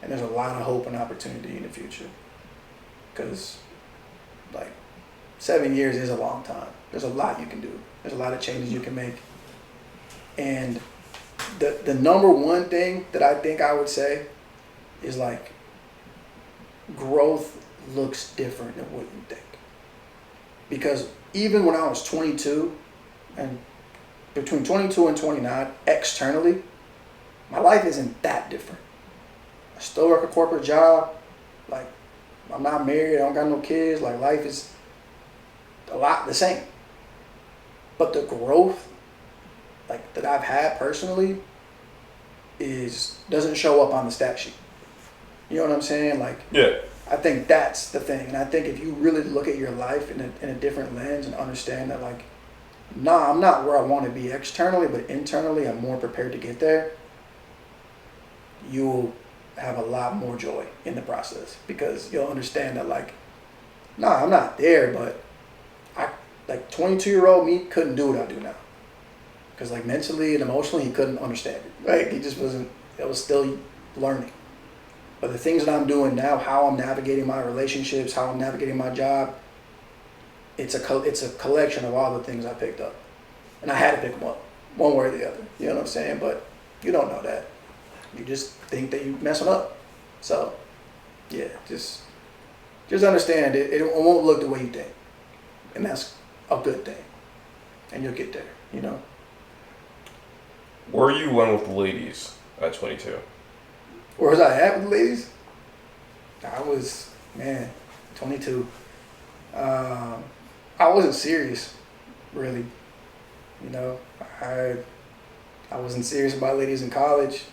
And there's a lot of hope and opportunity in the future. Because, like, 7 years is a long time. There's a lot you can do. There's a lot of changes you can make. And the number one thing that I think I would say is, like, growth looks different than what you think. Because even when I was 22, and between 22 and 29, externally, my life isn't that different. I still work a corporate job. Like, I'm not married. I don't got no kids. Like, life is a lot the same. But the growth, like, that I've had personally doesn't show up on the stat sheet. You know what I'm saying? Like, yeah. I think that's the thing. And I think if you really look at your life in a different lens and understand that, like, nah, I'm not where I want to be externally, but internally I'm more prepared to get there, you'll have a lot more joy in the process because you'll understand that, like, nah, I'm not there, but 22-year-old me couldn't do what I do now. Because, like, mentally and emotionally, he couldn't understand it. Like, he just wasn't, it was still learning. But the things that I'm doing now, how I'm navigating my relationships, how I'm navigating my job, it's a collection of all the things I picked up. And I had to pick them up, one way or the other. You know what I'm saying? But you don't know that. You just think that you're messing up. So, yeah, just understand it won't look the way you think. And that's a good thing. And you'll get there, you know? Were you one with the ladies at 22? Where was I at with the ladies? I was, 22. I wasn't serious, really. You know, I wasn't serious about ladies in college.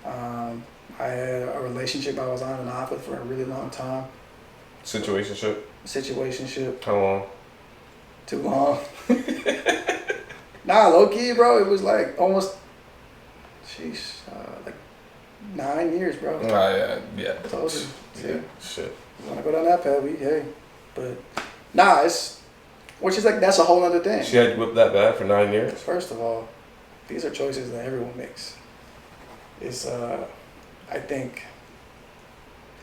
I had a relationship I was on and off with for a really long time. Situationship. How long? Too long. Nah, low key, bro. It was like almost, like 9 years, bro. Yeah. Told you. Yeah. Shit. You wanna go down that path? Hey. But nah, which is like that's a whole other thing. She had you whipped that bad for 9 years? First of all, these are choices that everyone makes. It's I think.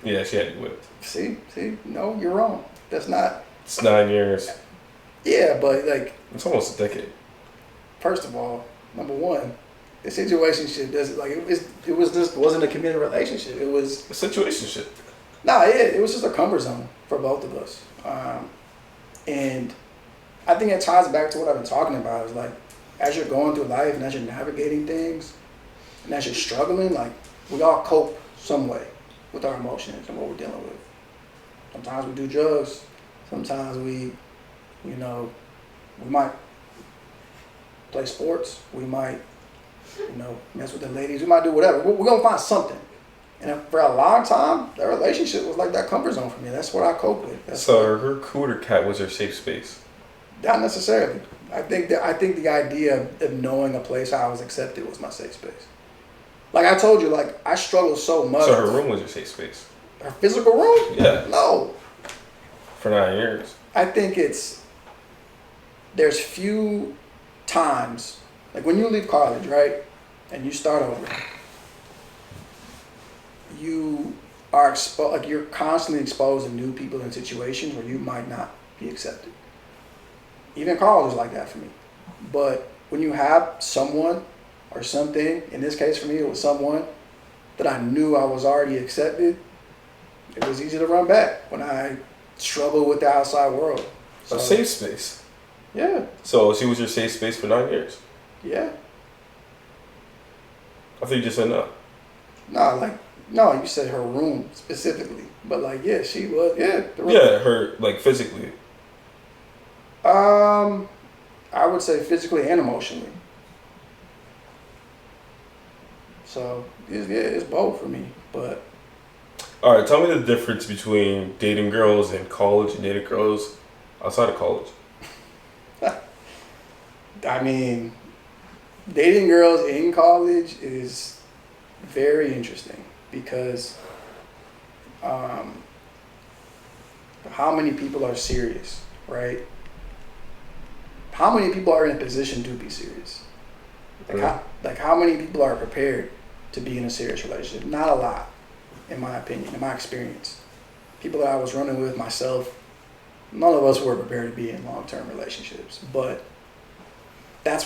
Yeah, she had you whipped. See, no, you're wrong. That's not. It's 9 years. Yeah, but like. It's almost a decade. First of all, number one, The situationship doesn't like it was just wasn't a committed relationship. It was A situationship. it was just a comfort zone for both of us. And I think it ties back to what I've been talking about. Is like as you're going through life and as you're navigating things and as you're struggling, like we all cope some way with our emotions and what we're dealing with. Sometimes we do drugs. Sometimes we might play sports. We might, mess with the ladies. We might do whatever. We're going to find something. And for a long time, that relationship was like that comfort zone for me. That's what I cope with. So her cooter cat was her safe space? Not necessarily. I think the idea of knowing a place I was accepted was my safe space. Like I told you, like I struggled so much. So her room was your safe space? Her physical room? Yeah. No. For 9 years? I think there's few times, like when you leave college, right, and you start over, you are you're constantly exposed to new people and situations where you might not be accepted. Even college is like that for me. But when you have someone or something, in this case for me it was someone that I knew I was already accepted, it was easy to run back when I struggled with the outside world. So, A safe space? Yeah. So she was your safe space for 9 years? Yeah. I thought you just said no. No, you said her room specifically. But like, yeah, she was, the room. Yeah, her, like physically. I would say physically and emotionally. So, it's both for me. But All right, tell me the difference between dating girls in college and dating girls outside of college. I mean, dating girls in college is very interesting because how many people are serious, right? How many people are in a position to be serious? Like how many people are prepared to be in a serious relationship? Not a lot, in my opinion, in my experience. People that I was running with, myself, none of us were prepared to be in long-term relationships. But I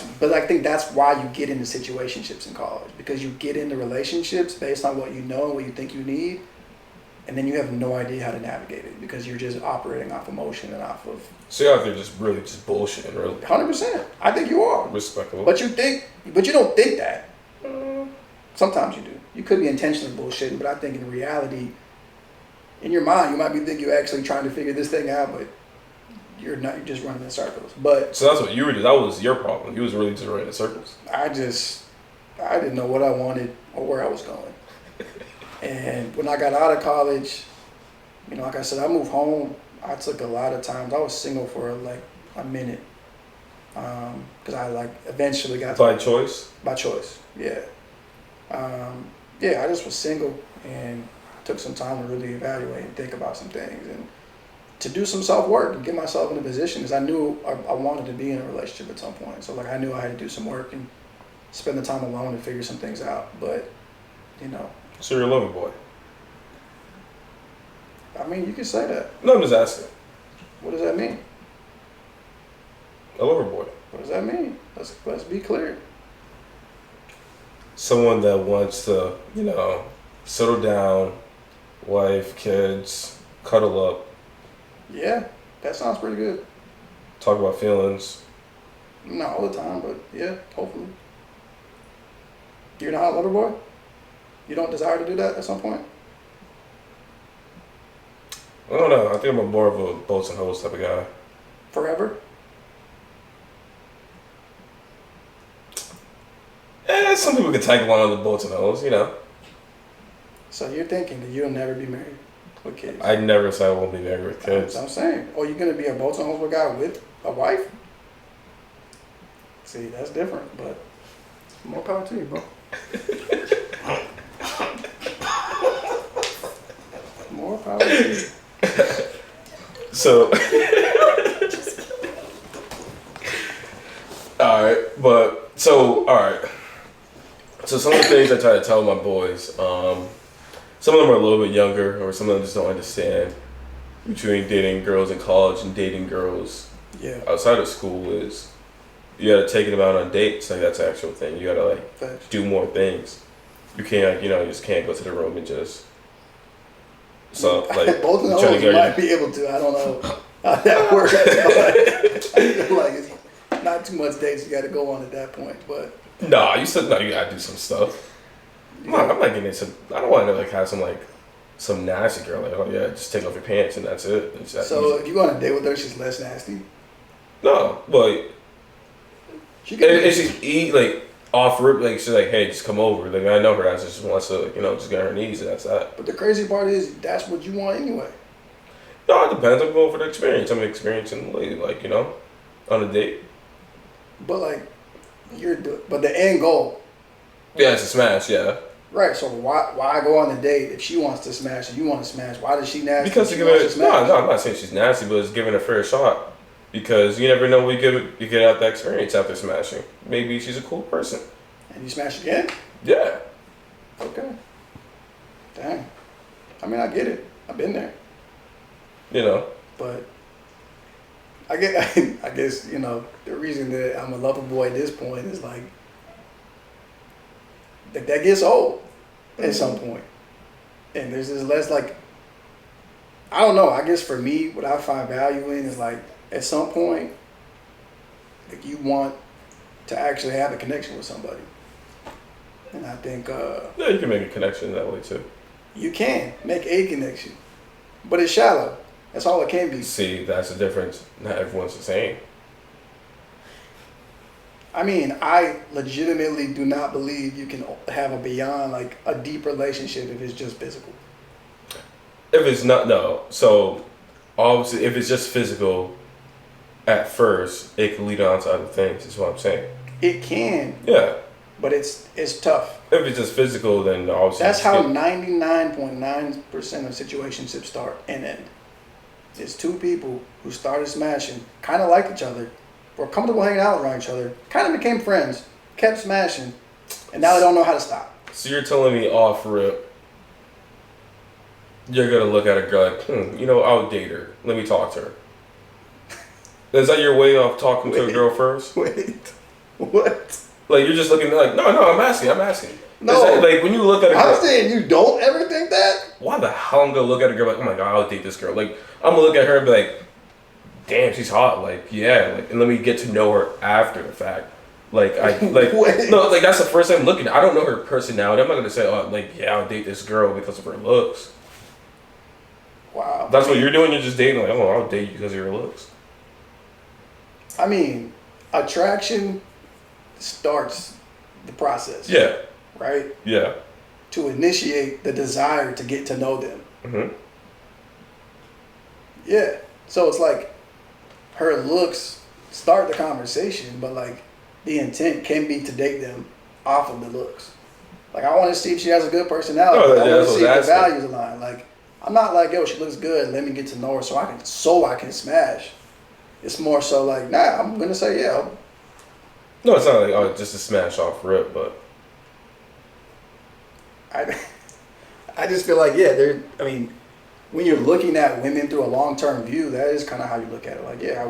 think that's why you get into situationships in college, because you get into relationships based on what you know and what you think you need, and then you have no idea how to navigate it because you're just operating off emotion and off of. So you're out there just really just bullshitting, really. 100%. I think you are. Respectable. But you don't think that. Sometimes you do. You could be intentionally bullshitting, but I think in reality, in your mind, you might be thinking you're actually trying to figure this thing out, but you're not. You're just running in circles. But so that's what you were doing. That was your problem. You was really just running in circles. I didn't know what I wanted or where I was going. And when I got out of college, like I said, I moved home. I took a lot of times. I was single for like a minute. Because I eventually got by choice. By choice, yeah. I just was single and took some time to really evaluate and think about some things and to do some self-work and get myself in a position, because I knew I wanted to be in a relationship at some point. So I knew I had to do some work and spend the time alone and figure some things out. But So you're a lover boy. I mean, you can say that. No, I'm just asking. What does that mean? A lover boy. What does that mean? Let's be clear. Someone that wants to, settle down, wife, kids, cuddle up. Yeah, that sounds pretty good. Talk about feelings. Not all the time, but yeah, hopefully. You're not a lover boy? You don't desire to do that at some point? I don't know. I think I'm more of a boats and hoes type of guy. Forever? Some people can tag along on the boats and hoes, So you're thinking that you'll never be married with kids? I never said I won't be married with kids. That's what I'm saying. Or you're going to be a boats and hoes guy with a wife? See, that's different, but more power to you, bro. More power to you. So, all right. So some of the things I try to tell my boys, some of them are a little bit younger, or some of them just don't understand between dating girls in college and dating girls outside of school is You gotta take them out on dates. Like that's the actual thing. You gotta like Facts. do more things. You can't, you just can't go to the room and just. So like both of you trying to those go. might be able to. I don't know how that works. But I feel like it's not too much dates you got to go on at that point. But Nah, you gotta do some stuff. I'm not getting into. I don't want to like have some nasty girl like, oh yeah, just take off your pants and that's it. It's that so easy. if you go on a date with her, she's less nasty. No, but She can if she's like off rip, like she's like, hey, just come over. Like I know her ass just wants to, like, just get on her knees and that's that. But the crazy part is that's what you want anyway. No, it depends. I'm going for the experience. I'm experiencing like on a date. But like but the end goal. Yeah, it's a smash. Yeah. Right. So why go on the date if she wants to smash and you want to smash? Why does she nasty? Because she to give wants it, to smash? no, I'm not saying she's nasty, but it's giving a fair shot. Because you never know what you get out that experience after smashing. Maybe she's a cool person. And you smash again? Yeah. Okay. Dang. I mean, I get it. I've been there. But I guess the reason that I'm a lover boy at this point is like that gets old at some point. And there's this less like, I don't know. I guess for me, what I find value in is like at some point, like you want to actually have a connection with somebody. And I think Yeah, you can make a connection that way too. you can make a connection, but it's shallow. That's all it can be. See, that's the difference. Not everyone's the same. I mean, I legitimately do not believe you can have a beyond like a deep relationship if it's just physical. If it's not, no. So, obviously, if it's just physical, at first, it can lead on to other things, is what I'm saying. It can, Yeah. but it's tough. If it's just physical, then obviously... That's how 99.9% of situationships start and end. It's two people who started smashing, kind of liked each other, were comfortable hanging out around each other, kind of became friends, kept smashing, and now they don't know how to stop. So you're telling me off rip, you're going to look at a girl like, I'll date her. Let me talk to her. Is that your way of talking to a girl first? Wait, what? Like, you're just looking like, no, I'm asking. No. Like, when you look at a girl... I'm saying you don't ever think that? Why the hell I'm going to look at a girl like, oh my God, I'll date this girl. Like, I'm going to look at her and be like, damn, she's hot. Like, yeah. Like, and let me get to know her after the fact. Like, that's the first time looking. I don't know her personality. I'm not going to say, I'll date this girl because of her looks. Wow. That's what you're doing. You're just dating. Like, oh, I'll date you because of your looks. I mean, attraction starts the process. Yeah. Right? Yeah. To initiate the desire to get to know them. Mm-hmm. Yeah. So it's like her looks start the conversation, but like the intent can be to date them off of the looks. Like I want to see if she has a good personality. I want to see if the values align. Like I'm not like, yo, she looks good. Let me get to know her so I can smash. It's more so like, nah, I'm gonna say yeah. No, it's not like just a smash off rip, but I just feel like I mean, when you're looking at women through a long-term view, that is kind of how you look at it. Like, yeah,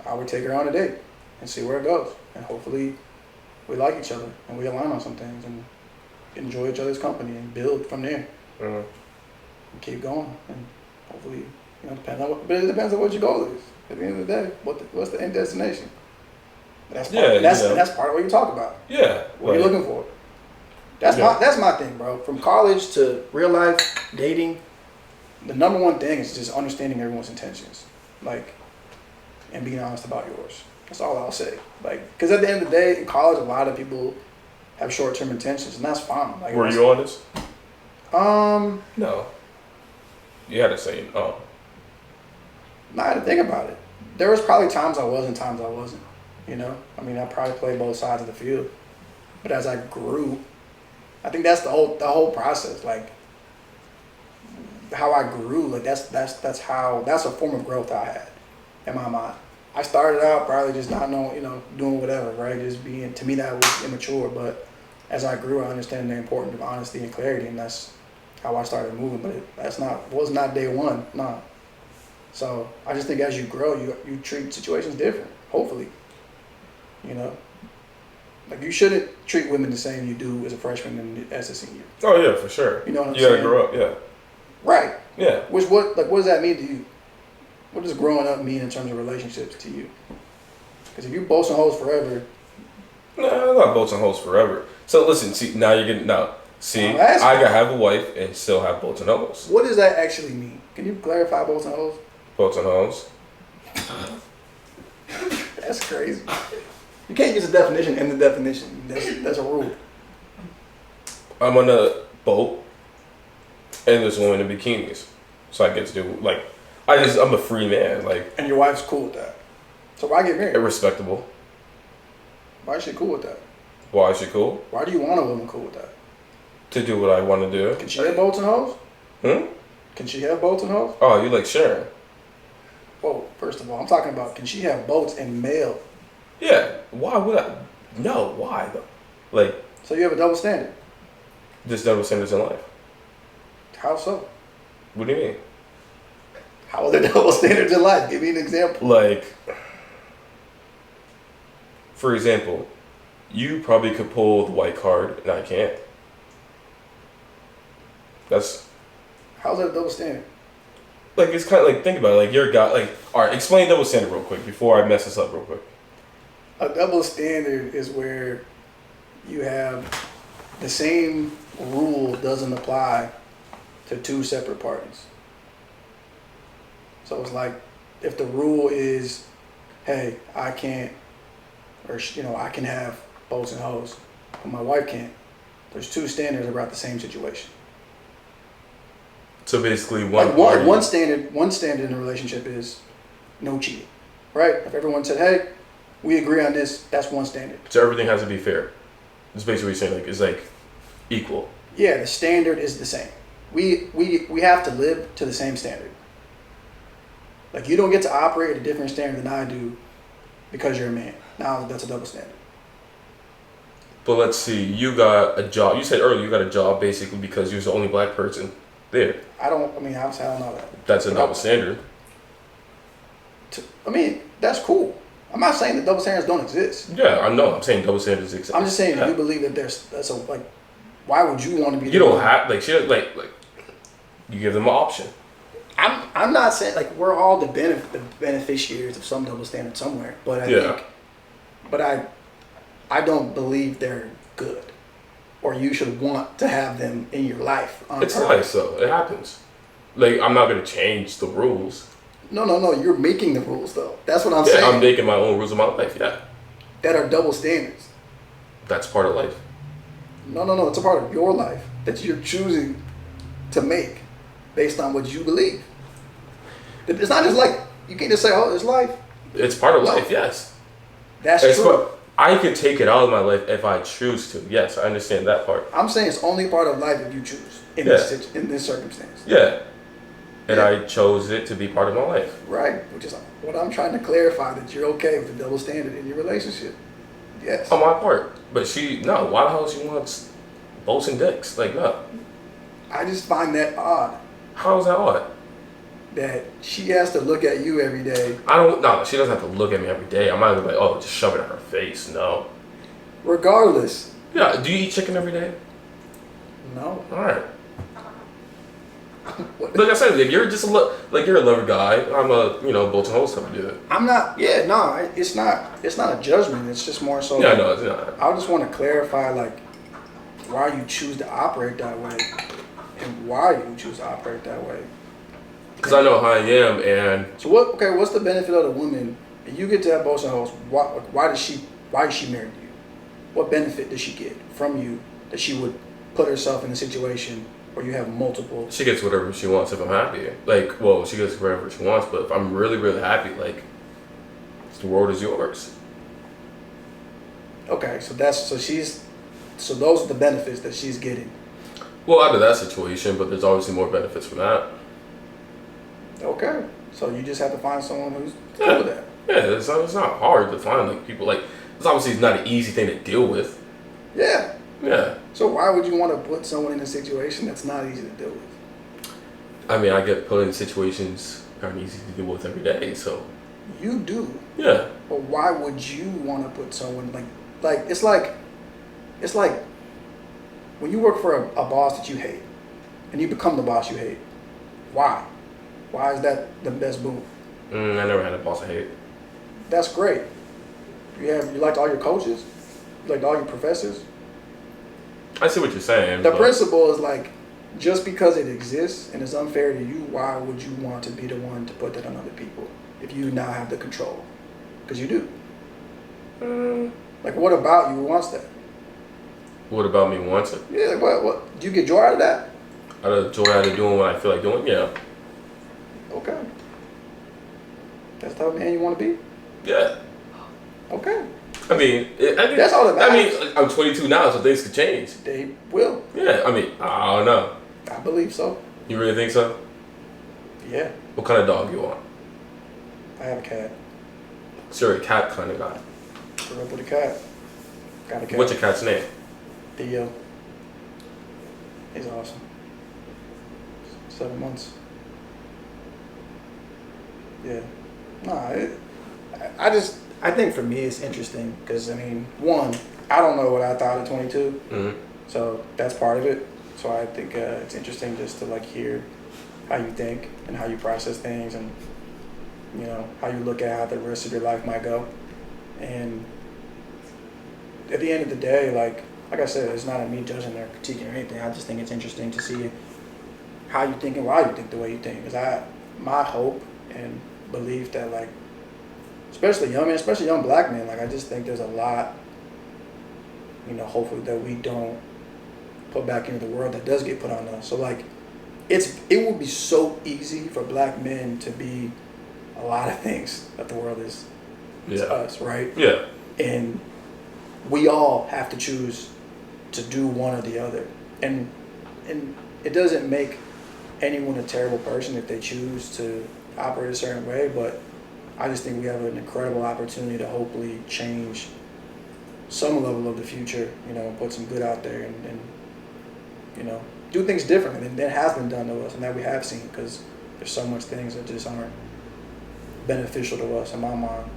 I would take her on a date and see where it goes, and hopefully we like each other and we align on some things and enjoy each other's company and build from there. Mm-hmm. And keep going, and hopefully, but it depends on what your goal is. At the end of the day, what's the end destination? That's part of what you talk about. Yeah. What are you looking for? That's my thing, bro. From college to real life dating, the number one thing is just understanding everyone's intentions, like, and being honest about yours. That's all I'll say. Like, because at the end of the day, in college, a lot of people have short-term intentions, and that's fine. Like, were you honest? No. You had to say no. I had to think about it. There was probably times I was and times I wasn't. I mean, I probably played both sides of the field. But as I grew, I think that's the whole process. Like how I grew, like that's a form of growth I had in my mind. I started out probably just not knowing, doing whatever, right? Just being, to me that was immature. But as I grew, I understand the importance of honesty and clarity, and that's how I started moving. But was not day one, nah. So I just think as you grow, you treat situations different, hopefully. You know, like you shouldn't treat women the same you do as a freshman and as a senior. Oh yeah, for sure. You know what I'm you saying? gotta grow up, yeah. Right. Yeah. What does that mean to you? What does growing up mean in terms of relationships to you? Because if you boasting hoes forever, No, I'm not boats and hoes forever. So listen, see, now you're getting now. See, I'm I asking. can have a wife and still have boats and hoes. what does that actually mean? Can you clarify boasting hoes? Boats and hoes. That's crazy. You can't use a definition in the definition. That's a rule. I'm on a boat, and there's women in bikinis, so I get to do like, I'm a free man, like And your wife's cool with that. So why get married? irrespectable. Why is she cool with that? Why is she cool? Why do you want a woman cool with that? To do what I want to do. Can she have boats and hoes? Hmm? Can she have boats and hoes? Oh, you like sharing? Whoa, first of all, I'm talking about can she have boats and male? Yeah. Why would I? No. Why though? Like, So you have a double standard. just double standards in life. How so? What do you mean? How are there double standards in life? Give me an example. Like, for example, you probably could pull the white card and I can't. That's How's that a double standard? like, it's kind of like, think about it. Like, you're a guy. Like, all right, explain double standard real quick before I mess this up real quick. A double standard is where you have the same rule doesn't apply to two separate parties. So it's like if the rule is, hey, I can't, or I can have boats and hoes, but my wife can't. There's two standards about the same situation. So basically, One standard in a relationship is no cheating, right? If everyone said, hey, we agree on this, that's one standard. So everything has to be fair. That's basically what you're saying. Like, it's like equal. Yeah, the standard is the same. We have to live to the same standard. Like you don't get to operate at a different standard than I do because you're a man. Now that's a double standard. But let's see, you got a job. You said earlier you got a job basically because you're the only black person there. Obviously I don't know that. That's a double standard. That's cool. I'm not saying that double standards don't exist. Yeah, I know. I'm saying double standards exist. I'm just saying yeah. you believe that why would you want to be? You don't have like shit like you give them an option. I'm not saying like we're all the beneficiaries of some double standard somewhere, but I don't believe they're good, or you should want to have them in your life. It's nice though. It happens. Like I'm not gonna change the rules. No. You're making the rules though. That's what I'm saying. I'm making my own rules of my life. Yeah. That are double standards. That's part of life. No. It's a part of your life that you're choosing to make based on what you believe. It's not just like you can't just say, "Oh, it's life." It's part of life. Yes. That's true. I could take it out of my life if I choose to. Yes, I understand that part. I'm saying it's only part of life if you choose in this circumstance. Yeah. And I chose it to be part of my life. Right, which is what I'm trying to clarify, that you're okay with the double standard in your relationship. Yes. On my part. But no, why the hell she wants boats and dicks? Like, no. I just find that odd. How is that odd? That she has to look at you every day. No, she doesn't have to look at me every day. I'm not gonna be like, oh, just shove it in her face. No. Regardless. Yeah, do you eat chicken every day? No. Alright. Like I said, if you're just you're a lover guy, I'm a boats and hoes type of dude. I'm not. Yeah, no. It's not a judgment. It's just more so. Yeah, no, it's not. I just want to clarify why you choose to operate that way, and why you choose to operate that way. Because I know how I am, and so what? Okay, what's the benefit of the woman? And you get to have boats and hoes. Why is she married you? What benefit does she get from you that she would put herself in a situation where you have multiple? She gets whatever she wants if I'm happy. She gets whatever she wants, but if I'm really, really happy, the world is yours. Okay, so those are the benefits that she's getting. Well, out of that situation, but there's obviously more benefits from that. Okay, so you just have to find someone who's cool with that. Yeah, it's not hard to find people it's obviously not an easy thing to deal with. Yeah. Yeah. So why would you want to put someone in a situation that's not easy to deal with? I mean, I get put in situations that aren't easy to deal with every day, so. You do. Yeah. But why would you want to put someone like it's like when you work for a boss that you hate and you become the boss you hate. Why? Why is that the best move? I never had a boss I hate. That's great. You liked all your coaches? You liked all your professors? I see what you're saying. The principle is like, just because it exists and it's unfair to you, why would you want to be the one to put that on other people if you now have the control? Because you do. Like, what about you wants that? What about me wants it? Yeah, like what? Do you get joy out of that? Out of joy out of doing what I feel like doing? Yeah. Okay. That's the type of man you want to be? Yeah. Okay. I mean, that's all that matters. I mean, I'm 22 now, so things could change. They will. Yeah, I mean, I don't know. I believe so. You really think so? Yeah. What kind of dog you want? I have a cat. So you're a cat kind of guy. Grew up with a cat. Got a cat. What's your cat's name? Theo. He's awesome. 7 months. Yeah. Nah, I think for me it's interesting because, I mean, one, I don't know what I thought at 22. Mm-hmm. So that's part of it. So I think it's interesting just to like hear how you think and how you process things and, you know, how you look at how the rest of your life might go. And at the end of the day, like I said, it's not me judging or critiquing or anything. I just think it's interesting to see how you think and why you think the way you think. Because my hope and belief that, like, especially young black men, like, I just think there's a lot, you know, hopefully that we don't put back into the world that does get put on us. So, like, it would be so easy for black men to be a lot of things that the world is to us, right? Yeah. And we all have to choose to do one or the other. And it doesn't make anyone a terrible person if they choose to operate a certain way, but I just think we have an incredible opportunity to hopefully change some level of the future, you know, and put some good out there and you know, do things differently than has been done to us and that we have seen, because there's so much things that just aren't beneficial to us in my mind.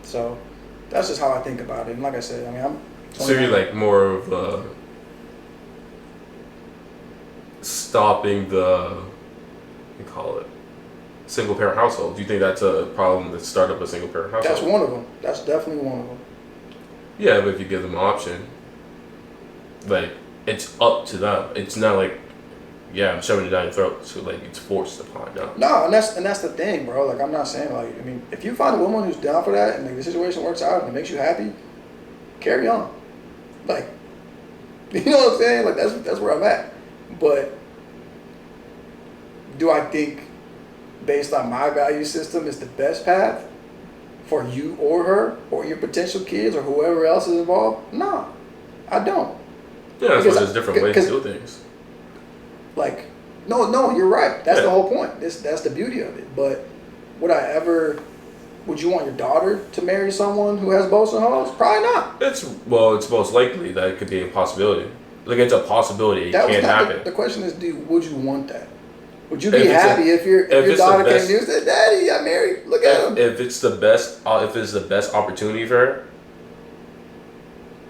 So that's just how I think about it. And like I said, I mean, I'm... So you're like more of stopping the, what do you call it, single parent household. Do you think that's a problem to start up a single parent household? That's one of them. That's definitely one of them. Yeah, but if you give them an option, like, it's up to them. It's not like, yeah, I'm shoving it down your throat, so like it's forced upon them. No, and that's the thing, bro. Like, I'm not saying, like, I mean, if you find a woman who's down for that and like the situation works out and it makes you happy, carry on. Like, you know what I'm saying? Like, that's where I'm at. But do I think, based on my value system, is the best path for you or her or your potential kids or whoever else is involved? No, I don't. Yeah, that's why there's different ways to do things. Like, no, you're right. That's the whole point. That's the beauty of it. But would you want your daughter to marry someone who has both hoes? Probably not. It's most likely that it could be a possibility. Like, it's a possibility. It can't happen. The question is, would you want that? Would you be happy if your daughter came to you and said, "Daddy, I married. Look at him." If it's the best opportunity for her,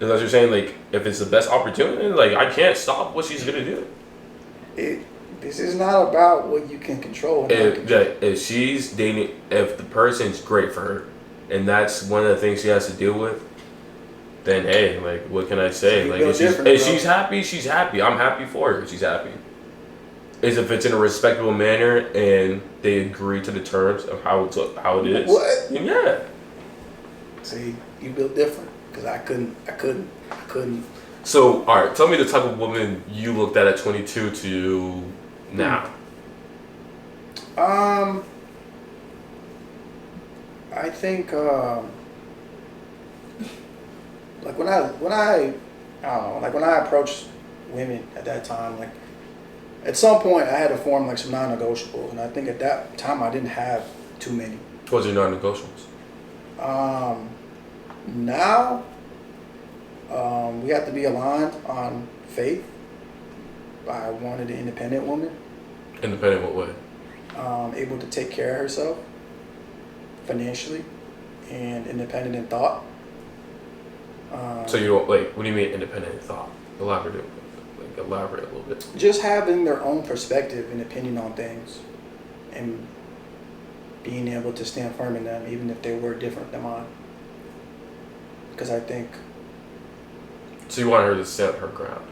is that what you're saying? Like, if it's the best opportunity, like, I can't stop what she's gonna do. This is not about what you can control. If she's dating, if the person's great for her, and that's one of the things she has to deal with, then hey, like, what can I say? Like, if she's happy, she's happy. I'm happy for her. She's happy. Is if it's in a respectable manner and they agree to the terms of how it is. What? Yeah. See, you built different because I couldn't. So, all right, tell me the type of woman you looked at 22 to now. I think like when I don't know, like when I approached women at that time, like at some point I had to form like some non-negotiables, and I think at that time I didn't have too many. What's your non-negotiables? Now we have to be aligned on faith. I wanted an independent woman. Independent what way? Able to take care of herself. financially and independent in thought. So you don't like. What do you mean independent in thought? Elaborate a little bit. Just having their own perspective and opinion on things, and being able to stand firm in them, even if they were different than mine. Because I think. So you want her to stand her ground.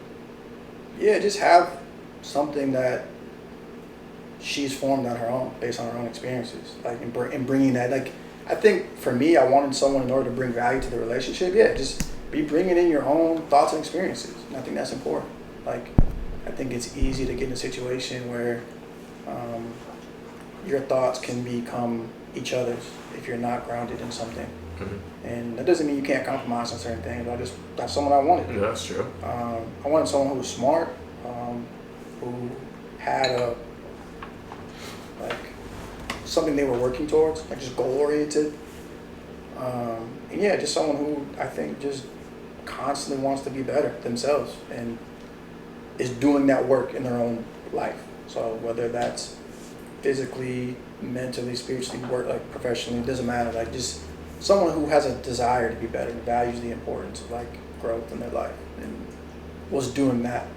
Yeah, just have something that she's formed on her own, based on her own experiences. Like, and bringing that, like, I think for me, I wanted someone in order to bring value to the relationship. Yeah, just be bringing in your own thoughts and experiences. And I think that's important. Like, I think it's easy to get in a situation where your thoughts can become each other's if you're not grounded in something. Mm-hmm. And that doesn't mean you can't compromise on certain things. That's someone I wanted. Yeah, that's true. I wanted someone who was smart, who had something they were working towards, like just goal oriented. And yeah, just someone who I think just constantly wants to be better themselves and is doing that work in their own life. So whether that's physically, mentally, spiritually, work, like professionally, it doesn't matter. Like just someone who has a desire to be better and values the importance of like growth in their life and was doing that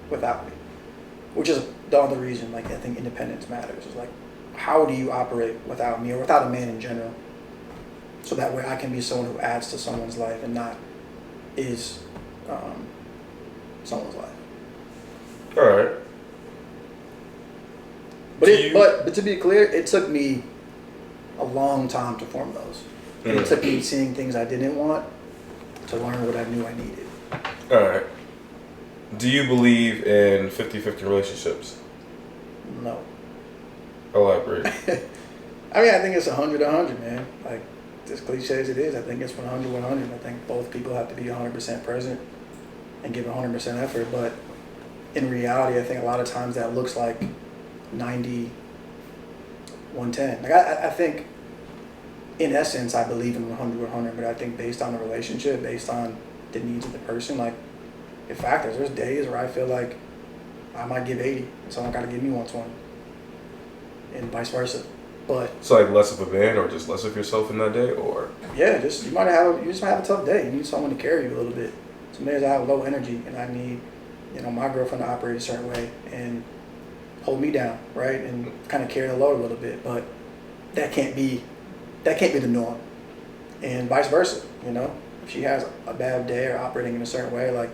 without me, which is the other reason like I think independence matters. Is like, how do you operate without me or without a man in general? So that way I can be someone who adds to someone's life and not is someone's life. All right. But to be clear, it took me a long time to form those. And it took me seeing things I didn't want to learn what I knew I needed. All right. Do you believe in 50-50 relationships? No. Elaborate. I mean, I think it's 100-100, man. Like, as cliche as it is, I think it's 100-100. I think both people have to be 100% present and give 100% effort. But in reality, I think a lot of times that looks like 90-110. Like, I think, in essence, I believe in 100-100. But I think based on the relationship, based on the needs of the person, like, it factors. There's days where I feel like I might give 80 and someone got to give me 120. And vice versa. But so like less of a man or just less of yourself in that day, or yeah, you just might have a tough day. You need someone to carry you a little bit. Some days I have low energy and I need, my girlfriend to operate a certain way and hold me down, right? And kind of carry the load a little bit. But that can't be the norm. And vice versa, If she has a bad day or operating in a certain way, like,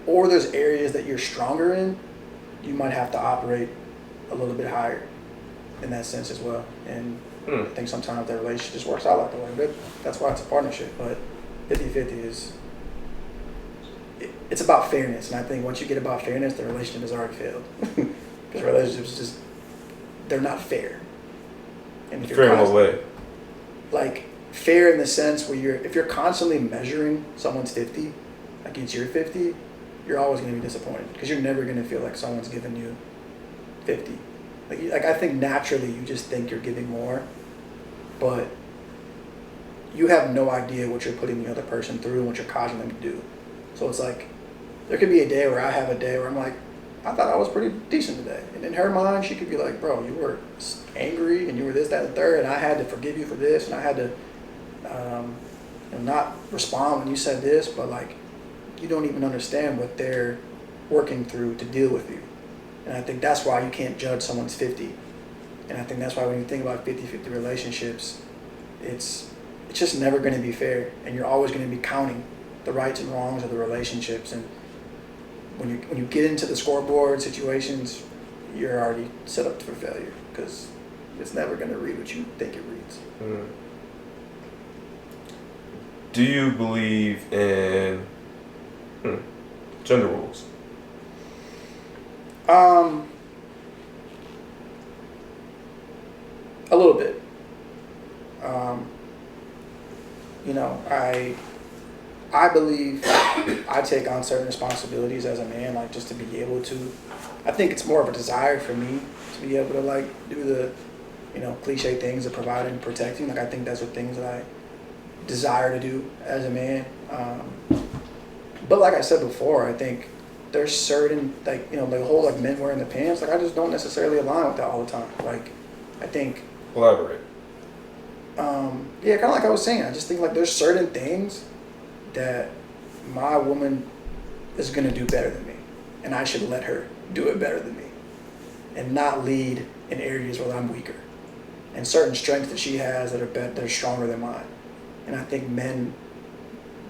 or there's areas that you're stronger in, you might have to operate a little bit higher in that sense as well. And I think sometimes that relationship just works out like that way. But that's why it's a partnership. But 50-50 it's about fairness. And I think once you get about fairness, the relationship has already failed. Because relationships they're not fair. And if fair in what way? Like, fair in the sense where if you're constantly measuring someone's 50 against your 50, you're always going to be disappointed. Because you're never going to feel like someone's giving you 50. Like I think naturally you just think you're giving more, but you have no idea what you're putting the other person through and what you're causing them to do. So it's like, there could be a day where I have a day where I'm like, I thought I was pretty decent today. And in her mind, she could be like, bro, you were angry and you were this, that, and the third, and I had to forgive you for this, and I had to not respond when you said this, but like, you don't even understand what they're working through to deal with you. And I think that's why you can't judge someone's 50. And I think that's why when you think about 50-50 relationships, it's just never going to be fair. And you're always going to be counting the rights and wrongs of the relationships. And when you get into the scoreboard situations, you're already set up for failure because it's never going to read what you think it reads. Do you believe in gender roles? A little bit. I believe I take on certain responsibilities as a man, like just to be able to. I think it's more of a desire for me to be able to like do the, cliche things of providing and protecting. Like I think that's what things that I desire to do as a man. But like I said before, I think there's certain the whole like men wearing the pants. Like I just don't necessarily align with that all the time. Like I think. Elaborate. Yeah, kind of like I was saying. I just think like there's certain things that my woman is gonna do better than me, and I should let her do it better than me, and not lead in areas where I'm weaker, and certain strengths that she has that are stronger than mine. And I think men,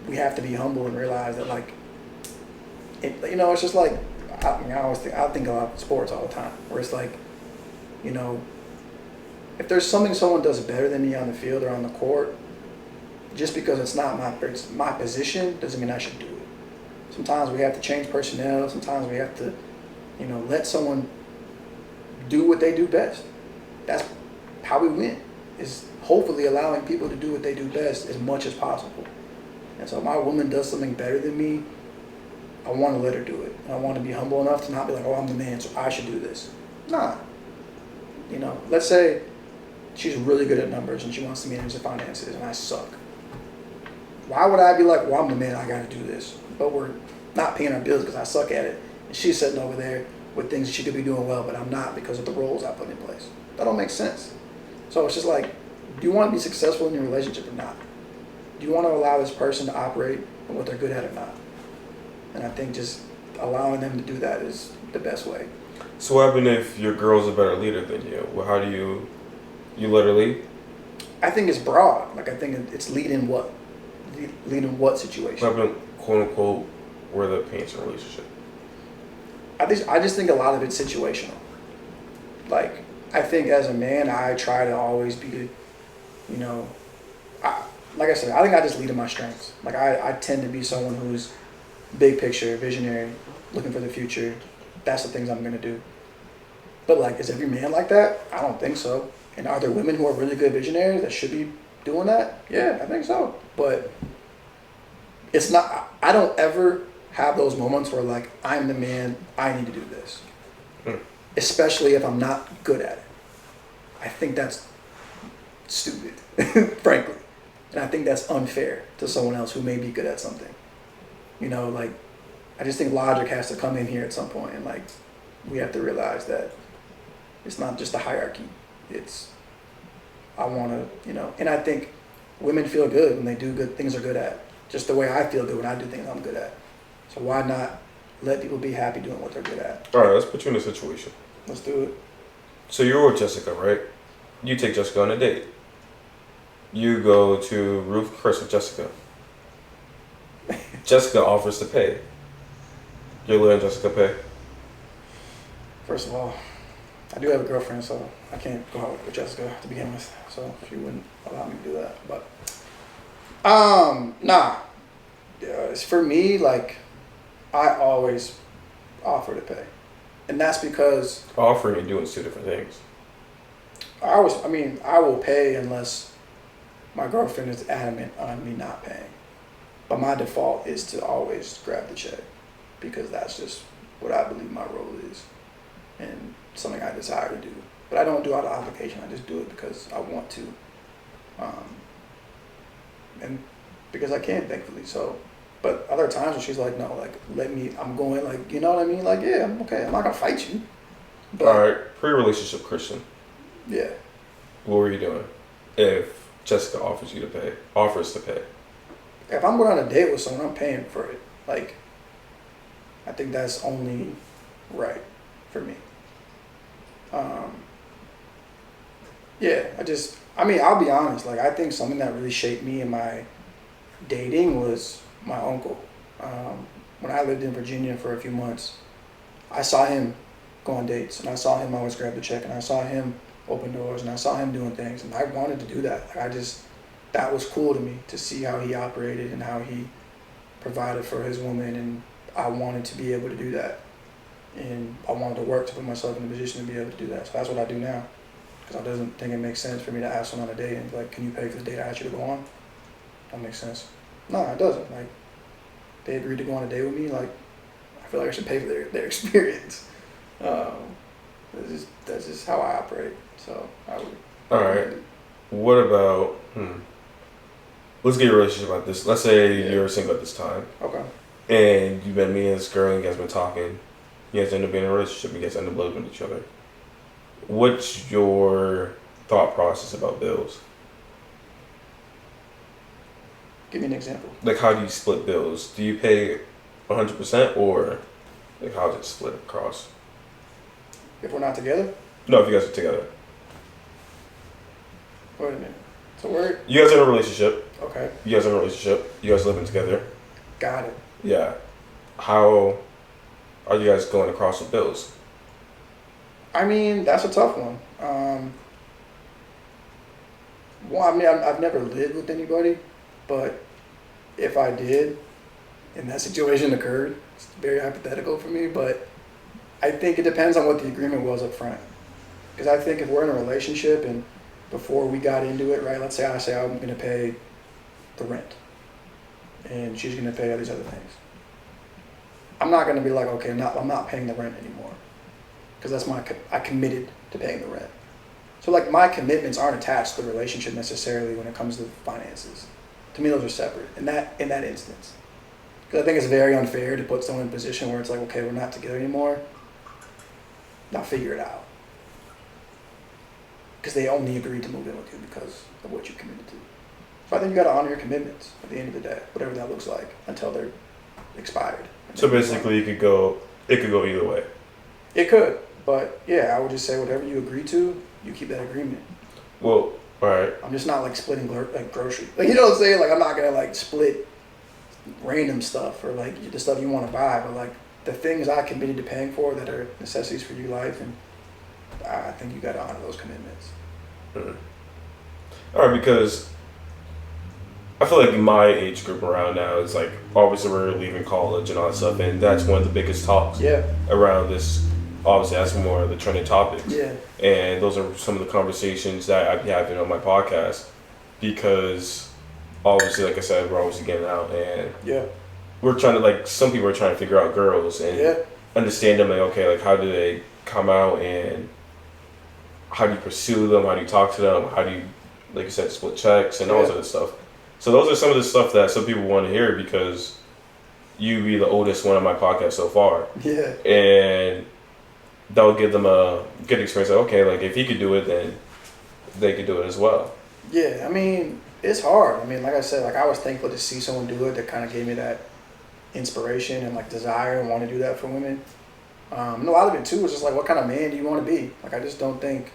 we have to be humble and realize that like, it's just like I think about sports all the time, where it's like, you know, if there's something someone does better than me on the field or on the court, just because it's not my position doesn't mean I should do it. Sometimes we have to change personnel. Sometimes we have to, let someone do what they do best. That's how we win, is hopefully allowing people to do what they do best as much as possible. And so if my woman does something better than me, I want to let her do it. And I want to be humble enough to not be like, oh, I'm the man, so I should do this. Nah. Let's say she's really good at numbers and she wants to manage the finances and I suck. Why would I be like, well, I'm the man, I got to do this, but we're not paying our bills because I suck at it, and she's sitting over there with things that she could be doing well, but I'm not because of the roles I put in place? That don't make sense. So it's just like, do you want to be successful in your relationship or not? Do you want to allow this person to operate on what they're good at or not? And I think just allowing them to do that is the best way. So what happens if your girl's a better leader than you? Well, how do you literally? I think it's broad. Like, I think it's lead in what? Lead in what situation? What happened, quote unquote, where the paints in a relationship? I just think a lot of it's situational. Like, I think as a man, I try to always be, like I said, I think I just lead in my strengths. Like, I tend to be someone who's big picture, visionary, looking for the future. That's the things I'm going to do. But, like, is every man like that? I don't think so. And are there women who are really good visionaries that should be doing that? Yeah, I think so. But it's not, I don't ever have those moments where, like, I'm the man, I need to do this. Especially if I'm not good at it. I think that's stupid, frankly. And I think that's unfair to someone else who may be good at something. Like, I just think logic has to come in here at some point, and like, we have to realize that it's not just a hierarchy. It's, I want to, and I think women feel good when they do good things they're good at, just the way I feel good when I do things I'm good at. So why not let people be happy doing what they're good at? All right, let's put you in a situation. Let's do it. So you're with Jessica, right? You take Jessica on a date. You go to Ruth Chris with Jessica. Jessica offers to pay. You're letting Jessica pay? First of all, I do have a girlfriend, so I can't go out with Jessica to begin with. So she wouldn't allow me to do that. But nah. It's for me, like, I always offer to pay. And that's because Offering and doing is two different things. I will pay unless my girlfriend is adamant on me not paying. But my default is to always grab the check, because that's just what I believe my role is and something I desire to do. But I don't do it out of obligation. I just do it because I want to, and because I can, thankfully. So, but other times when she's like, no, like, let me, I'm going, like, you know what I mean? Like, yeah, I'm okay. I'm not gonna fight you. But, all right, pre-relationship Christian. Yeah. What were you doing if Jessica offers to pay? If I'm going on a date with someone, I'm paying for it. Like, I think that's only right for me. Yeah, I'll be honest. Like, I think something that really shaped me in my dating was my uncle. When I lived in Virginia for a few months, I saw him go on dates, and I saw him always grab the check, and I saw him open doors, and I saw him doing things, and I wanted to do that. Like, that was cool to me, to see how he operated and how he provided for his woman, and I wanted to be able to do that. And I wanted to work to put myself in a position to be able to do that. So that's what I do now. Because I doesn't think it makes sense for me to ask someone on a date and be like, can you pay for the date I asked you to go on? That makes sense. No, it doesn't. Like, they agreed to go on a date with me, like, I feel like I should pay for their experience. That's just how I operate. So I would. All right. What about, let's get a relationship about this. Let's say you're single at this time. Okay. And you've been meeting this girl and you guys been talking. You guys end up being in a relationship. You guys end up loving each other. What's your thought process about bills? Give me an example. Like, how do you split bills? Do you pay 100% or like how's it split across? If we're not together? No, if you guys are together. Wait a minute. So we're... You guys are in a relationship. Okay. You guys are in a relationship. You guys living together. Got it. Yeah. How are you guys going across with bills? I mean, that's a tough one. Well, I mean, I've never lived with anybody, but if I did, and that situation occurred, it's very hypothetical for me, but I think it depends on what the agreement was up front. Because I think if we're in a relationship and before we got into it, right, let's say I'm going to pay the rent and she's going to pay all these other things. I'm not going to be like, okay, I'm not paying the rent anymore because I committed to paying the rent. So like my commitments aren't attached to the relationship necessarily when it comes to finances. To me, those are separate in that instance. Because I think it's very unfair to put someone in a position where it's like, okay, we're not together anymore. Now figure it out. Because they only agreed to move in with you because of what you committed to. So I think you got to honor your commitments at the end of the day, whatever that looks like, until they're expired. So basically, it could go either way. It could, but yeah, I would just say whatever you agree to, you keep that agreement. Well, all right. I'm just not like splitting like groceries. Like, you know what I'm saying? Like I'm not gonna like split random stuff or like the stuff you want to buy, but like the things I committed to paying for that are necessities for your life, and I think you got to honor those commitments. Mm-hmm. All right, because I feel like my age group around now is like obviously we're leaving college and all that stuff, and that's one of the biggest talks around this. Obviously, that's more of the trending topics. Yeah. And those are some of the conversations that I've been having on my podcast because obviously, like I said, we're always getting out and we're trying to like some people are trying to figure out girls and understand them like okay, like how do they come out and how do you pursue them? How do you talk to them? How do you, like you said, split checks and all that other stuff? So those are some of the stuff that some people want to hear because you be the oldest one on my podcast so far. Yeah. And that'll give them a good experience. Like, okay, like if he could do it, then they could do it as well. Yeah, I mean, it's hard. I mean, like I said, like I was thankful to see someone do it that kind of gave me that inspiration and like desire and want to do that for women. And a lot of it too is just like, what kind of man do you want to be? Like, I just don't think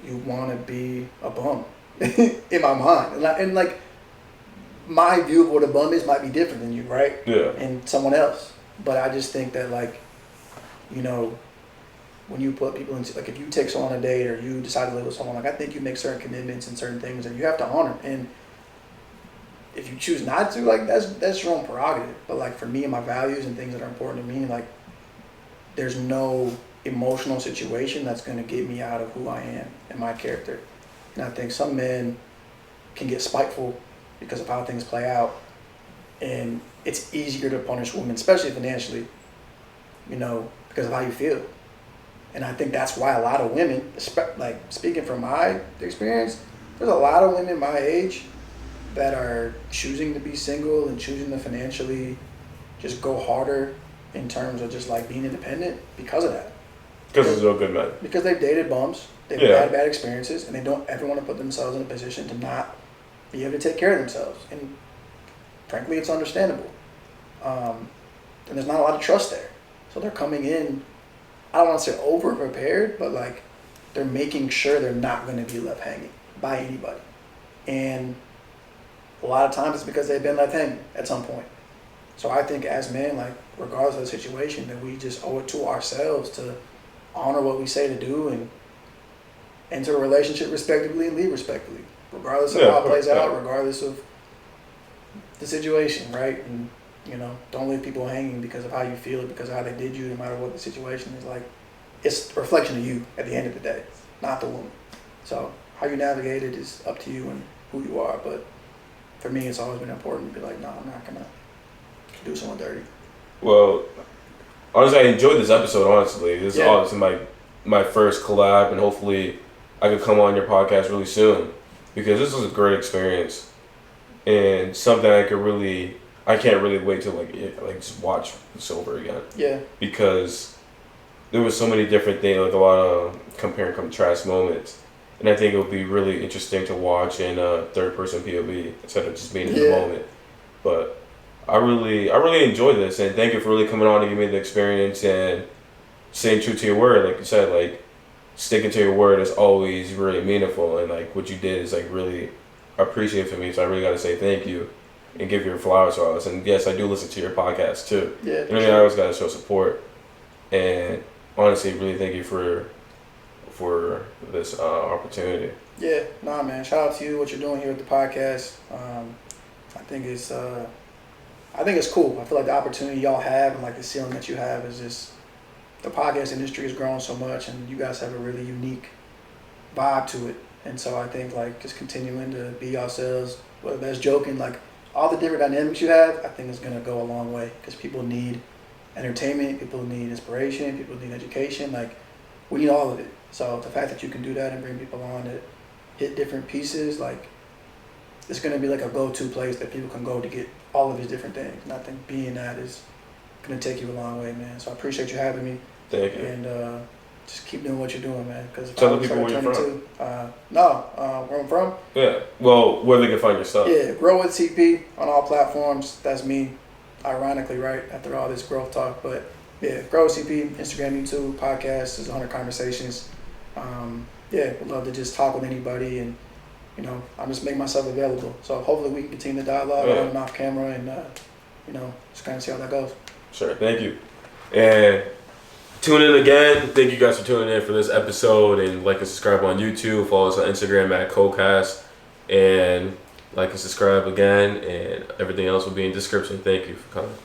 you want to be a bum in my mind. And like, my view of what a bum is might be different than you, right? Yeah. And someone else. But I just think that like, you know, when you put people into, like if you take someone on a date or you decide to live with someone, like I think you make certain commitments and certain things and you have to honor. And if you choose not to, like that's your own prerogative. But like for me and my values and things that are important to me, like there's no emotional situation that's going to get me out of who I am and my character. And I think some men can get spiteful because of how things play out. And it's easier to punish women, especially financially, you know, because of how you feel. And I think that's why a lot of women, like speaking from my experience, there's a lot of women my age that are choosing to be single and choosing to financially just go harder in terms of just like being independent because of that. Because it's real good men. Because they've dated bums, they've had bad experiences, and they don't ever want to put themselves in a position to not be able to take care of themselves. And frankly, it's understandable. And there's not a lot of trust there. So they're coming in, I don't want to say over prepared, but like they're making sure they're not going to be left hanging by anybody. And a lot of times it's because they've been left hanging at some point. So I think as men, like regardless of the situation, that we just owe it to ourselves to honor what we say to do and enter a relationship respectively and leave respectively, regardless of how it plays out, regardless of the situation, right? And you know, don't leave people hanging because of how you feel, because of how they did you, no matter what the situation is. Like, it's a reflection of you at the end of the day, not the woman. So how you navigate it is up to you and who you are. But for me, it's always been important to be like, no, I'm not gonna do someone dirty. Well, honestly, I enjoyed this episode. Honestly, this is obviously my first collab, and hopefully, I could come on your podcast really soon because this was a great experience and something I can't really wait to like just watch this over again. Yeah. Because there was so many different things, like a lot of compare and contrast moments, and I think it'll be really interesting to watch in a third person POV instead of just being in the moment. But I really enjoy this, and thank you for really coming on to give me the experience and staying true to your word. Like you said, like sticking to your word is always really meaningful, and like what you did is like really appreciated for me. So I really got to say thank you and give your flowers to us. And yes, I do listen to your podcast too. Yeah, you know what I mean? I always got to show support, and honestly, really thank you for this opportunity. Yeah, nah, man. Shout out to you, what you're doing here with the podcast. I think it's cool. I feel like the opportunity y'all have and like the ceiling that you have is just, the podcast industry has grown so much, and you guys have a really unique vibe to it. And so I think like just continuing to be yourselves, whether that's joking, like all the different dynamics you have, I think is gonna go a long way, because people need entertainment, people need inspiration, people need education. Like we need all of it. So the fact that you can do that and bring people on that hit different pieces, like it's gonna be like a go-to place that people can go to get all of these different things. And I think being that is gonna take you a long way, man. So I appreciate you having me. Thank you. And just keep doing what you're doing, man. Because tell the people where you're from. Where I'm from. Yeah. Well, where they can find your stuff. Yeah, Grow with CP on all platforms. That's me. Ironically, right after all this growth talk, but yeah, Grow with CP, Instagram, YouTube, podcast is 100 Conversations. Would love to just talk with anybody, and I just make myself available. So hopefully we can continue the dialogue on and off camera, and just kind of see how that goes. Sure. Thank you. And tune in again. Thank you guys for tuning in for this episode, and like and subscribe on YouTube. Follow us on Instagram at CoCast, and like and subscribe again, and everything else will be in the description. Thank you for coming.